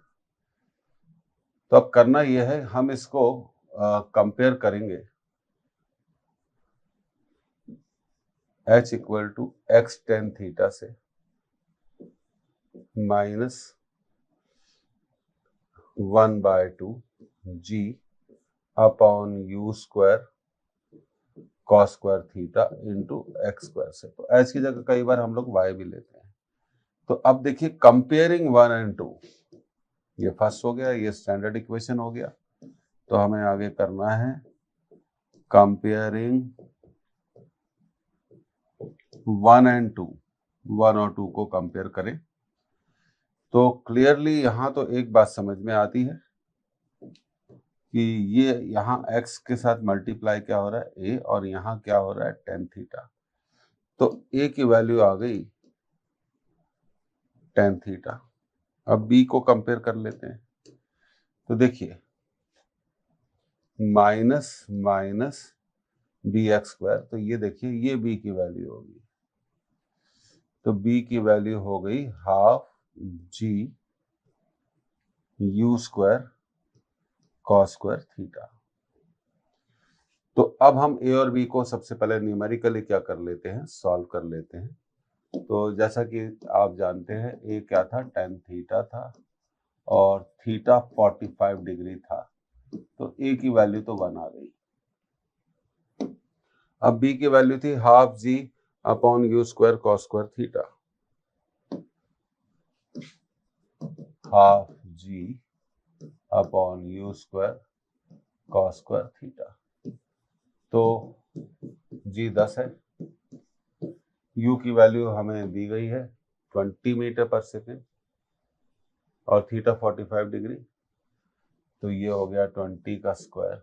तो अब करना यह है, हम इसको कंपेयर करेंगे h equal to x tan theta से minus 1/2 g upon u square cos square theta into x square से। तो h की जगह कई बार हम लोग y भी लेते हैं। तो अब देखिए कंपेयरिंग 1 and 2, ये फर्स्ट हो गया, ये स्टैंडर्ड इक्वेशन हो गया। तो हमें आगे करना है कंपेयरिंग 1 and 2, 1 और 2 को कंपेयर करें। तो क्लियरली यहाँ तो एक बात समझ में आती है कि ये यहाँ x के साथ मल्टीप्लाई क्या हो रहा है? a, और यहाँ क्या हो रहा है? tan theta. तो a की वैल्यू आ गई tan थीटा। अब b को कंपेयर कर लेते हैं। तो देखिए माइनस माइनस bx स्क्वायर, तो ये देखिए ये b की वैल्यू होगी। तो b की वैल्यू हो गई half g u square cos square theta. तो अब हम a और b को सबसे पहले न्यूमेरिकली क्या कर लेते हैं? सॉल्व कर लेते हैं। तो जैसा कि आप जानते हैं ए क्या था, tan थीटा था और थीटा 45 डिग्री था, तो ए की वैल्यू तो 1 आ गई। अब बी की वैल्यू थी half g upon u square cos square theta, half g upon u square cos square theta. तो जी 10 है, यू की वैल्यू हमें दी गई है 20 मीटर पर सेकेंड और थीटा 45 डिग्री, तो ये हो गया 20 का स्क्वायर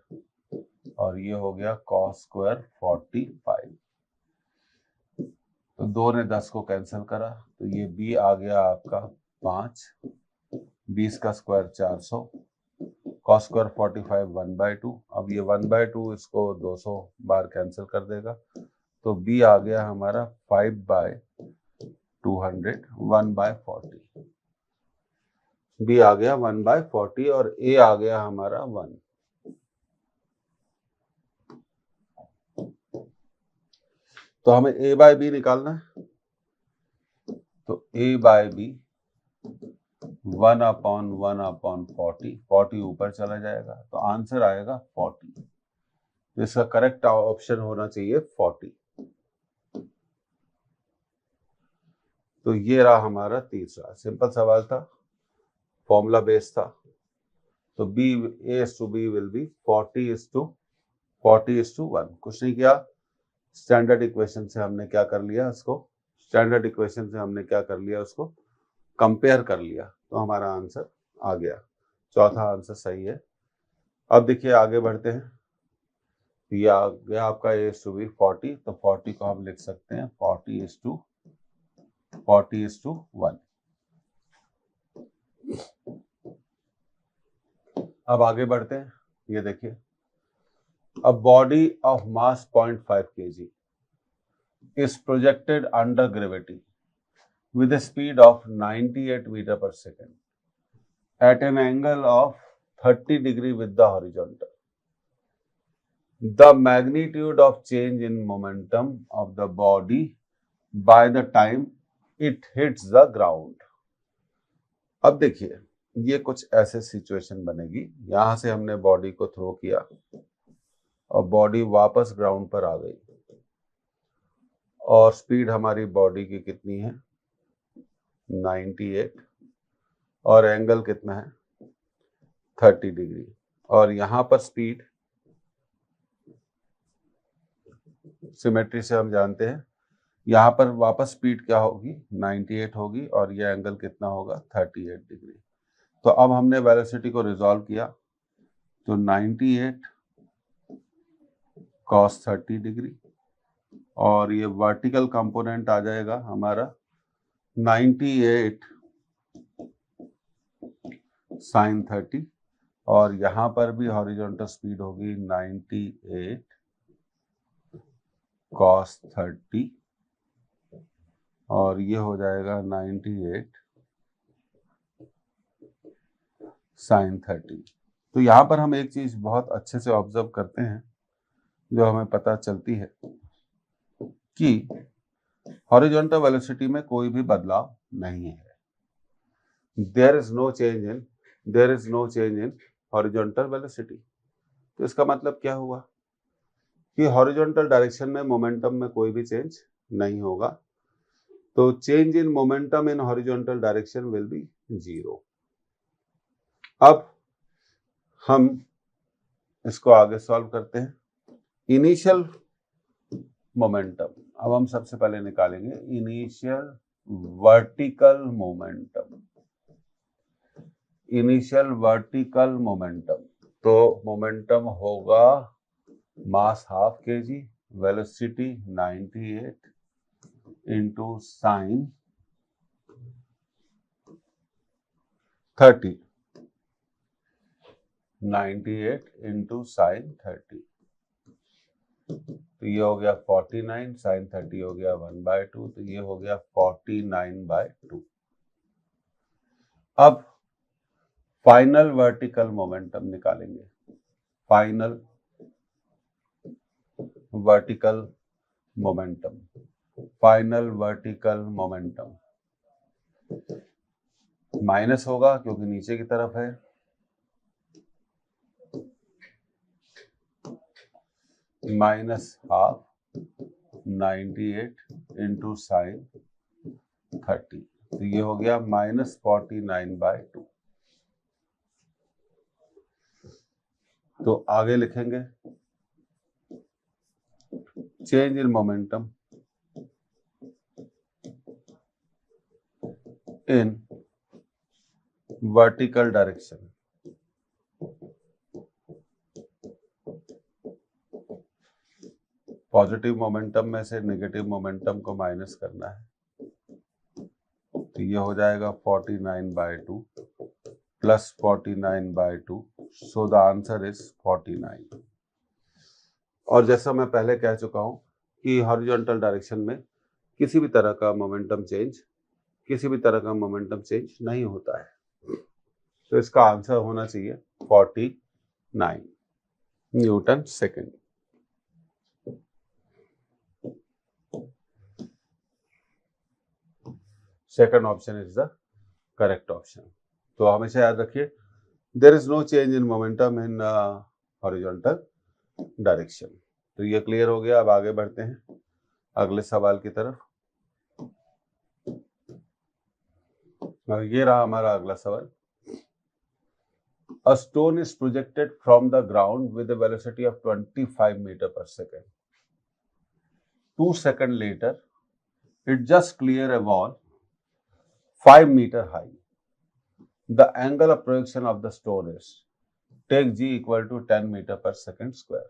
और ये हो गया कॉस स्क्वायर 45। तो 2 ने 10 को कैंसिल करा, तो ये बी आ गया आपका 5, 20 का स्क्वायर 400, कॉस स्क्वायर 45 1/2। अब ये 1/2 इसको 200 बार कैंसिल कर देगा, तो बी आ गया हमारा 5/200 1/40। बी आ गया 1/40 और ए आ गया हमारा 1। तो हमें ए बाय बी निकालना है, तो ए बाय बी 1/1/40, 40 ऊपर चला जाएगा, तो आंसर आएगा 40। तो इसका करेक्ट ऑप्शन होना चाहिए 40। तो ये रहा हमारा तीसरा सिंपल सवाल था, फॉर्मूला बेस्ड था। तो b a is two b will be 40:1। कुछ नहीं किया, स्टैंडर्ड इक्वेशन से हमने क्या कर लिया, उसको कंपेयर कर लिया, तो हमारा आंसर आ गया। चौथा आंसर सही है। अब देखिए आगे बढ़ते हैं। ये आ गया आपका ए इज टू बी 40, तो 40 को हम लिख सकते हैं 40:1। अब आगे बढ़ते हैं। ये देखिए, a body of mass 0.5 kg is projected under gravity with a speed of 98 meter per second at an angle of 30 degree with the horizontal. The magnitude of change in momentum of the body by the time it hits the ground. अब देखिए, ये कुछ ऐसे situation बनेगी, यहां से हमने body को थ्रो किया और बॉडी वापस ग्राउंड पर आ गई और स्पीड हमारी बॉडी की कितनी है 98 और एंगल कितना है 30 डिग्री, और यहां पर स्पीड सिमेट्री से हम जानते हैं, यहां पर वापस स्पीड क्या होगी 98 होगी और ये एंगल कितना होगा 38 डिग्री। तो अब हमने वेलोसिटी को रिजॉल्व किया, तो 98 cos 30 डिग्री और ये वर्टिकल कंपोनेंट आ जाएगा हमारा 98 sin 30 और यहां पर भी हॉरिजॉन्टल स्पीड होगी 98 cos 30 और ये हो जाएगा 98 sin 30। तो यहां पर हम एक चीज बहुत अच्छे से ऑब्जर्व करते हैं जो हमें पता चलती है कि हॉरिजॉन्टल वेलोसिटी में कोई भी बदलाव नहीं है। There is no change in horizontal velocity. तो इसका मतलब क्या हुआ कि हॉरिजॉन्टल डायरेक्शन में मोमेंटम में कोई भी चेंज नहीं होगा, तो change in momentum in horizontal direction will be 0। अब हम इसको आगे सॉल्व करते हैं। इनिशियल मोमेंटम, अब हम सबसे पहले निकालेंगे इनिशियल वर्टिकल मोमेंटम। तो मोमेंटम होगा mass half kg, velocity 98 into sine 30, 98 into sine 30, तो ये हो गया 49, साइन 30 हो गया 1/2, तो ये हो गया 49/2। अब फाइनल वर्टिकल मोमेंटम निकालेंगे। Final vertical momentum final vertical momentum minus होगा क्योंकि नीचे की तरफ है, माइनस हाफ 98 इंटू साइन 30, तो ये हो गया -49/2। तो आगे लिखेंगे change in momentum in vertical direction positive momentum में से नेगेटिव मोमेंटम को माइनस करना है, तो ये हो जाएगा 49/2 plus 49/2, so the answer is 49। और जैसा मैं पहले कह चुका हूं कि हॉरिजॉन्टल डायरेक्शन में किसी भी तरह का मोमेंटम चेंज नहीं होता है, तो इसका आंसर होना चाहिए 49 newton second. Second option is the correct option. तो हमेशा याद रखिए there is no change in momentum in horizontal direction. तो ये क्लियर हो गया। अब आगे बढ़ते हैं अगले सवाल की तरफ। ये रहा हमारा अगला सवाल। A stone is projected from the ground with a velocity of 25 meter per second. 2 seconds later, it just clear a wall 5 meter high. The angle of projection of the stone is take g equal to 10 meter per second square.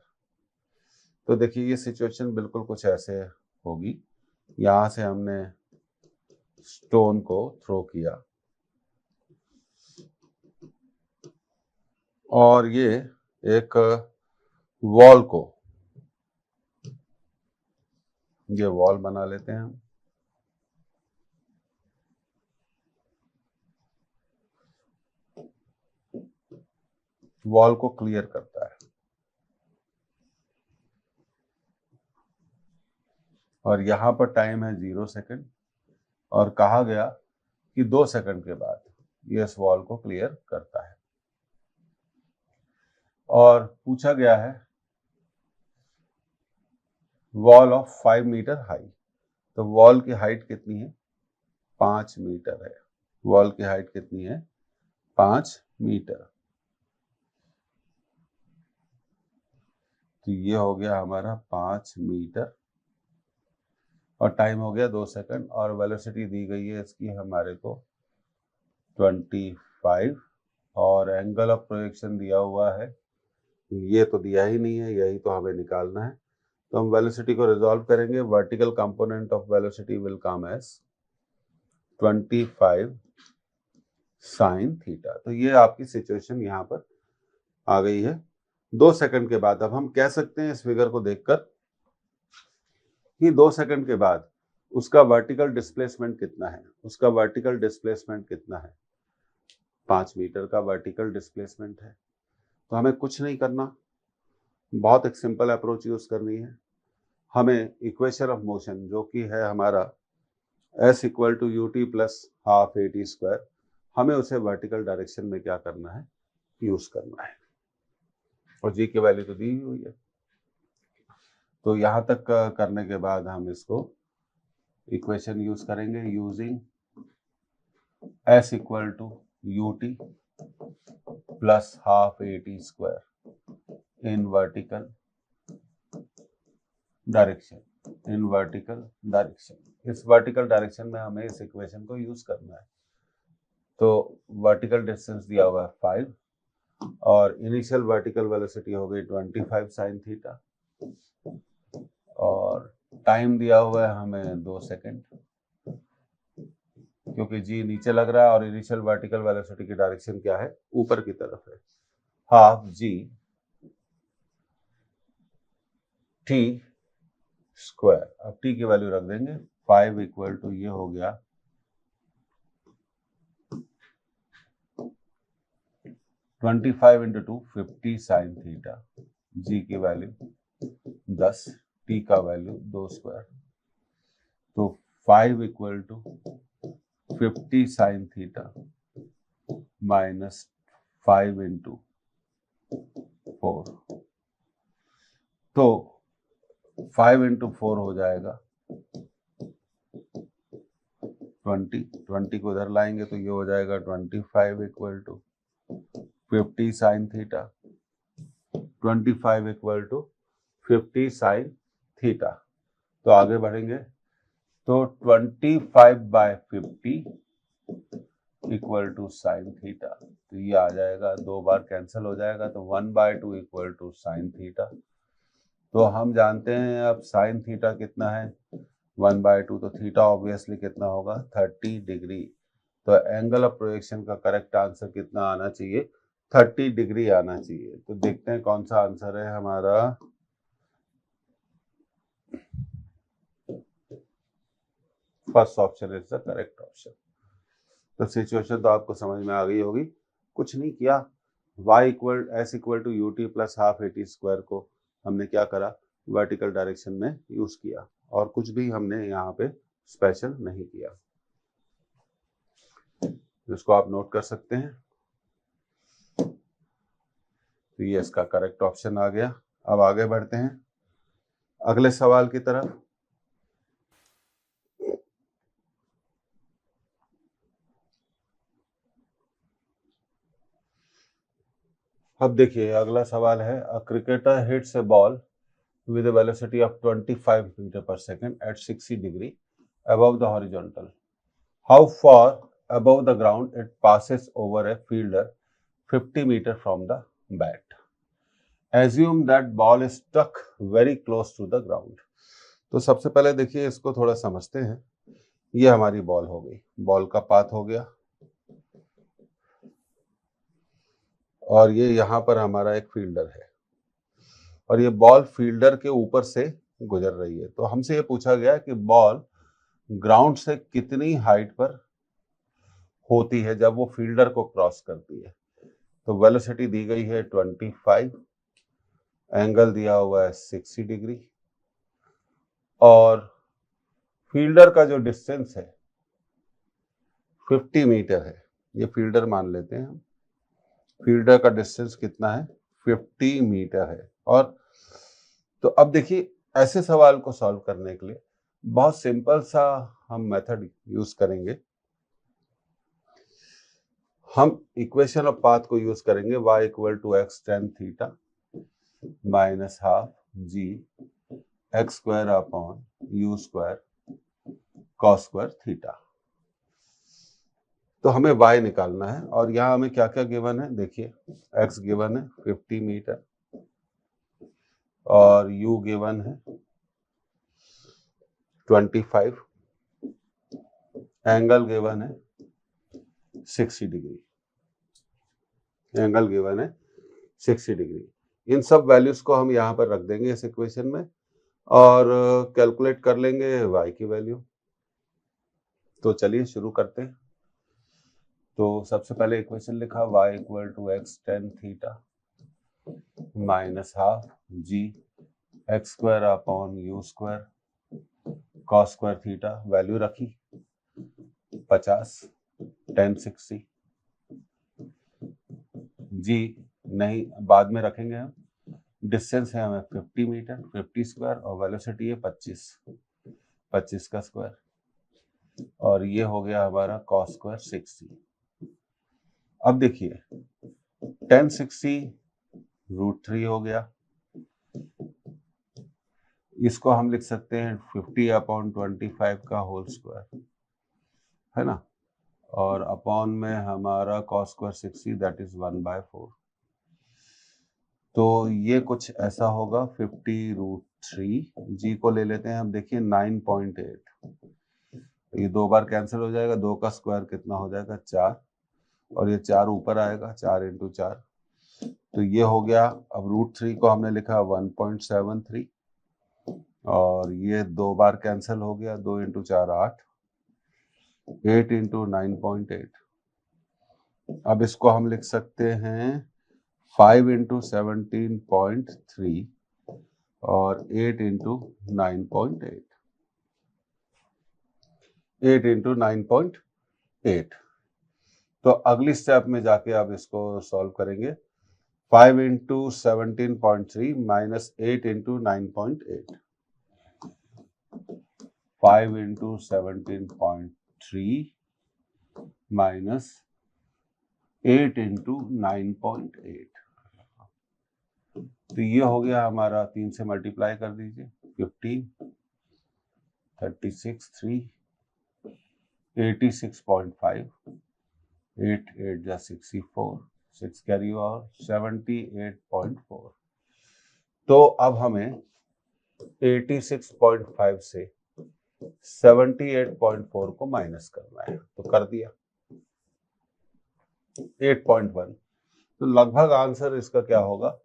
तो देखिए ये situation बिल्कुल कुछ ऐसे होगी। यहां से हमने स्टोन को थ्रो किया और ये एक वॉल को, ये वॉल बना लेते हैं हम। वॉल को क्लियर करता है और यहां पर टाइम है 0 सेकंड और कहा गया कि 2 सेकंड के बाद ये इस वॉल को क्लियर करता है। और पूछा गया है वॉल ऑफ 5 मीटर हाई, तो वॉल की हाइट कितनी है? 5 मीटर है। वॉल की हाइट कितनी है? 5 मीटर। तो ये हो गया हमारा 5 मीटर और टाइम हो गया 2 सेकंड और वेलोसिटी दी गई है इसकी हमारे को 25 और एंगल ऑफ प्रोजेक्शन दिया हुआ है, ये तो दिया ही नहीं है, यही तो हमें निकालना है। तो हम वेलोसिटी को रिजॉल्व करेंगे। Vertical component of velocity will come as 25 sine theta. तो ये आपकी सिचुएशन यहाँ पर आ गई है 2 सेकंड के बाद। अब हम कह सकते हैं इस फिगर को देखकर कि 2 सेकंड के बाद उसका वर्टिकल डिस्प्लेसमेंट कितना है। उसका वर्टिकल डिस्प्लेसमेंट कितना है? 5 मीटर का वर्टिकल डिस्प्लेसमेंट है। तो हमें कुछ नहीं करना, बहुत एक सिंपल अप्रोच यूज करनी है। हमें इक्वेशन ऑफ मोशन जो कि है हमारा s equal to u t plus half a t square, हमें उसे वर्टिकल डायरेक्शन में क्या करना है? यूज करना है। और जी की वैल्यू तो दी हुई है, तो यहां तक करने के बाद हम इसको इक्वेशन यूज करेंगे using s equal to u t plus half a t square in vertical direction. इस वर्टिकल डायरेक्शन में हमें इस इक्वेशन को यूज करना है। तो वर्टिकल डिस्टेंस दिया हुआ है 5 और इनिशियल वर्टिकल वेलोसिटी हो गई 25 साइन थीटा और टाइम दिया हुआ है हमें 2 सेकंड, क्योंकि जी नीचे लग रहा है और इनिशियल वर्टिकल वेलोसिटी की डायरेक्शन क्या है? ऊपर की तरफ है। Half G t square. अब टी की वैल्यू रख देंगे 5 इक्वल टू ये हो गया 25 इंटू 2 50 साइन थीटा। जी की वैल्यू 10, टी का value 2 square. 5 equal to 50 sine theta minus 5 into 4। तो 5 इंटू 4 हो जाएगा 20 को इधर लाएंगे तो ये हो जाएगा 25 equal to 50 sine theta, 25 equal to 50 sine theta. तो आगे बढ़ेंगे तो 25/50 इक्वल टू साइन थीटा। तो ये आ जाएगा, 2 बार कैंसिल हो जाएगा तो 1/2 इक्वल टू साइन थीटा। तो हम जानते हैं अब साइन थीटा कितना है 1/2, तो थीटा ऑब्वियसली कितना होगा 30 डिग्री। तो एंगल ऑफ प्रोजेक्शन का करेक्ट आंसर कितना आना चाहिए 30 डिग्री आना चाहिए। तो देखते हैं कौन सा आंसर है हमारा। First option is the correct option. तो सिचुएशन तो आपको समझ में आ गई होगी। कुछ नहीं किया, s equal to ut plus half at square को हमने क्या करा वर्टिकल डायरेक्शन में यूज किया, और कुछ भी हमने यहाँ पे स्पेशल नहीं किया। इसको आप नोट कर सकते हैं। तो ये इसका करेक्ट ऑप्शन आ गया। अब आगे बढ़ते हैं अगले सवाल की तरफ। अब देखिए अगला सवाल है, a cricketer hits A ball with a velocity of 25 meter per second at 60 degree above the horizontal. How far above the ground it passes over a fielder 50 meter from the bat? Assume that ball is stuck very close to the ground. तो सबसे पहले देखिए इसको थोड़ा समझते हैं। ये हमारी बॉल हो गई, बॉल का पाथ हो गया, और ये यहाँ पर हमारा एक फील्डर है, और ये बॉल फील्डर के ऊपर से गुजर रही है। तो हमसे ये पूछा गया कि बॉल ग्राउंड से कितनी हाइट पर होती है जब वो फील्डर को क्रॉस करती है। तो वेलोसिटी दी गई है 25, एंगल दिया हुआ है 60 डिग्री, और फील्डर का जो डिस्टेंस है 50 मीटर है। ये फील्डर मान लेते हैं हम, फील्डर का डिस्टेंस कितना है 50 मीटर है। और तो अब देखिए ऐसे सवाल को सॉल्व करने के लिए बहुत सिंपल सा हम मेथड यूज करेंगे। हम इक्वेशन ऑफ पाथ को यूज करेंगे, y equal to x tan theta minus half g x square upon u square cos square theta. तो हमें y निकालना है, और यहाँ हमें क्या क्या गिवन है देखिए, x गिवन है 50 मीटर, और u गिवन है 25, एंगल गिवन है 60 डिग्री, एंगल गिवन है 60 डिग्री। इन सब वैल्यूज को हम यहाँ पर रख देंगे इस इक्वेशन में, और कैलकुलेट कर लेंगे y की वैल्यू। तो चलिए शुरू करते हैं। तो सबसे पहले इक्वेशन लिखा y equal to x tan theta minus half g x square upon u square cos square theta, value रखी 50 tan 60, g नहीं बाद में रखेंगे हम, डिस्टेंस है हमें 50 मीटर, 50 स्क्वायर, और वेलोसिटी है 25 का स्क्वायर, और ये हो गया हमारा cos स्क्वायर 60। अब देखिए tan 60 √3 हो गया, इसको हम लिख सकते हैं 50/25 का होल स्क्वायर, है ना, और अपॉन में हमारा cos स्क्वायर 60 दैट इज 1/4। तो ये कुछ ऐसा होगा 50√3, जी को ले लेते हैं हम, देखिए 9.8, ये 2 बार कैंसिल हो जाएगा, 2 का स्क्वायर कितना हो जाएगा 4, और ये 4 ऊपर आएगा, 4 × 4, तो ये हो गया। अब √3 को हमने लिखा 1.73, और ये 2 बार कैंसिल हो गया, 2 × 4 8, 8 × 9.8। अब इसको हम लिख सकते हैं 5 × 17.3 और 8 × 9.8। 8 इंटू 9.8। तो अगली स्टेप में जाके आप इसको सॉल्व करेंगे। 5 into 17.3 minus 8 into 9.8। 5 into 17.3 minus 8 into 9.8। तो ये हो गया हमारा, 3 से मल्टीप्लाई कर दीजिए। 15, 36, 3, 86.5, 8 8 जा 64, 6 कैरी और 78.4। तो अब हमें 86.5 से 78.4 को माइनस करना है, तो कर दिया। 8.1, तो लगभग आंसर इसका क्या होगा?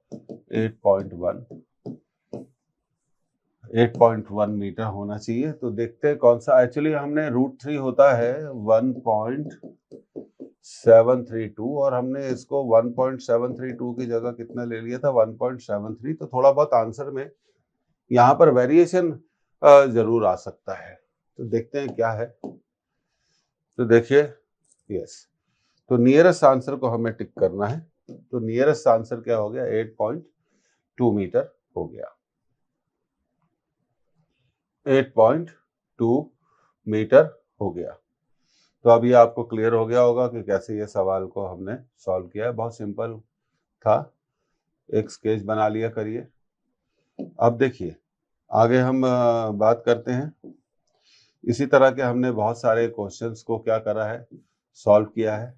8.1 मीटर होना चाहिए। तो देखते हैं कौन सा। एक्चुअली हमने √3 होता है 1.732 और हमने इसको 1.732 की जगह कितना ले लिया था? 1.73। तो थोड़ा बहुत आंसर में यहाँ पर वेरिएशन जरूर आ सकता है। तो देखते हैं क्या है। तो देखिए, यस, तो नियरेस्ट आंसर को हमें टिक करना है। तो नियरेस्ट आंसर क्या हो गया? 8.2 मीटर हो गया। 8.2 मीटर हो गया। तो अभी आपको क्लियर हो गया होगा कि कैसे ये सवाल को हमने सॉल्व किया है। बहुत सिंपल था। एक स्केच बना लिया करिए। अब देखिए, आगे हम बात करते हैं। इसी तरह के हमने बहुत सारे क्वेश्चंस को क्या करा है? सॉल्व किया है।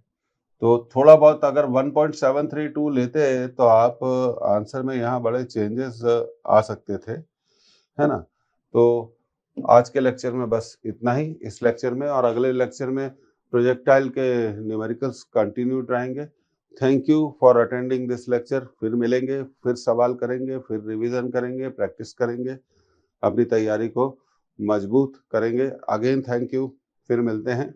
तो थोड़ा बहुत अगर 1.732 लेते तो आप आंसर में यहाँ बड़े चेंजेस आ सकते थे, है ना। तो आज के लेक्चर में बस इतना ही। इस लेक्चर में और अगले लेक्चर में प्रोजेक्टाइल के न्यूमेरिकल्स कंटिन्यूड रहेंगे। Thank you for attending this lecture. फिर मिलेंगे, फिर सवाल करेंगे, फिर रिवीजन करेंगे, प्रैक्टिस करेंगे, अपनी तैयारी को मजबूत करेंगे। अगेन थैंक यू, फिर मिलते हैं।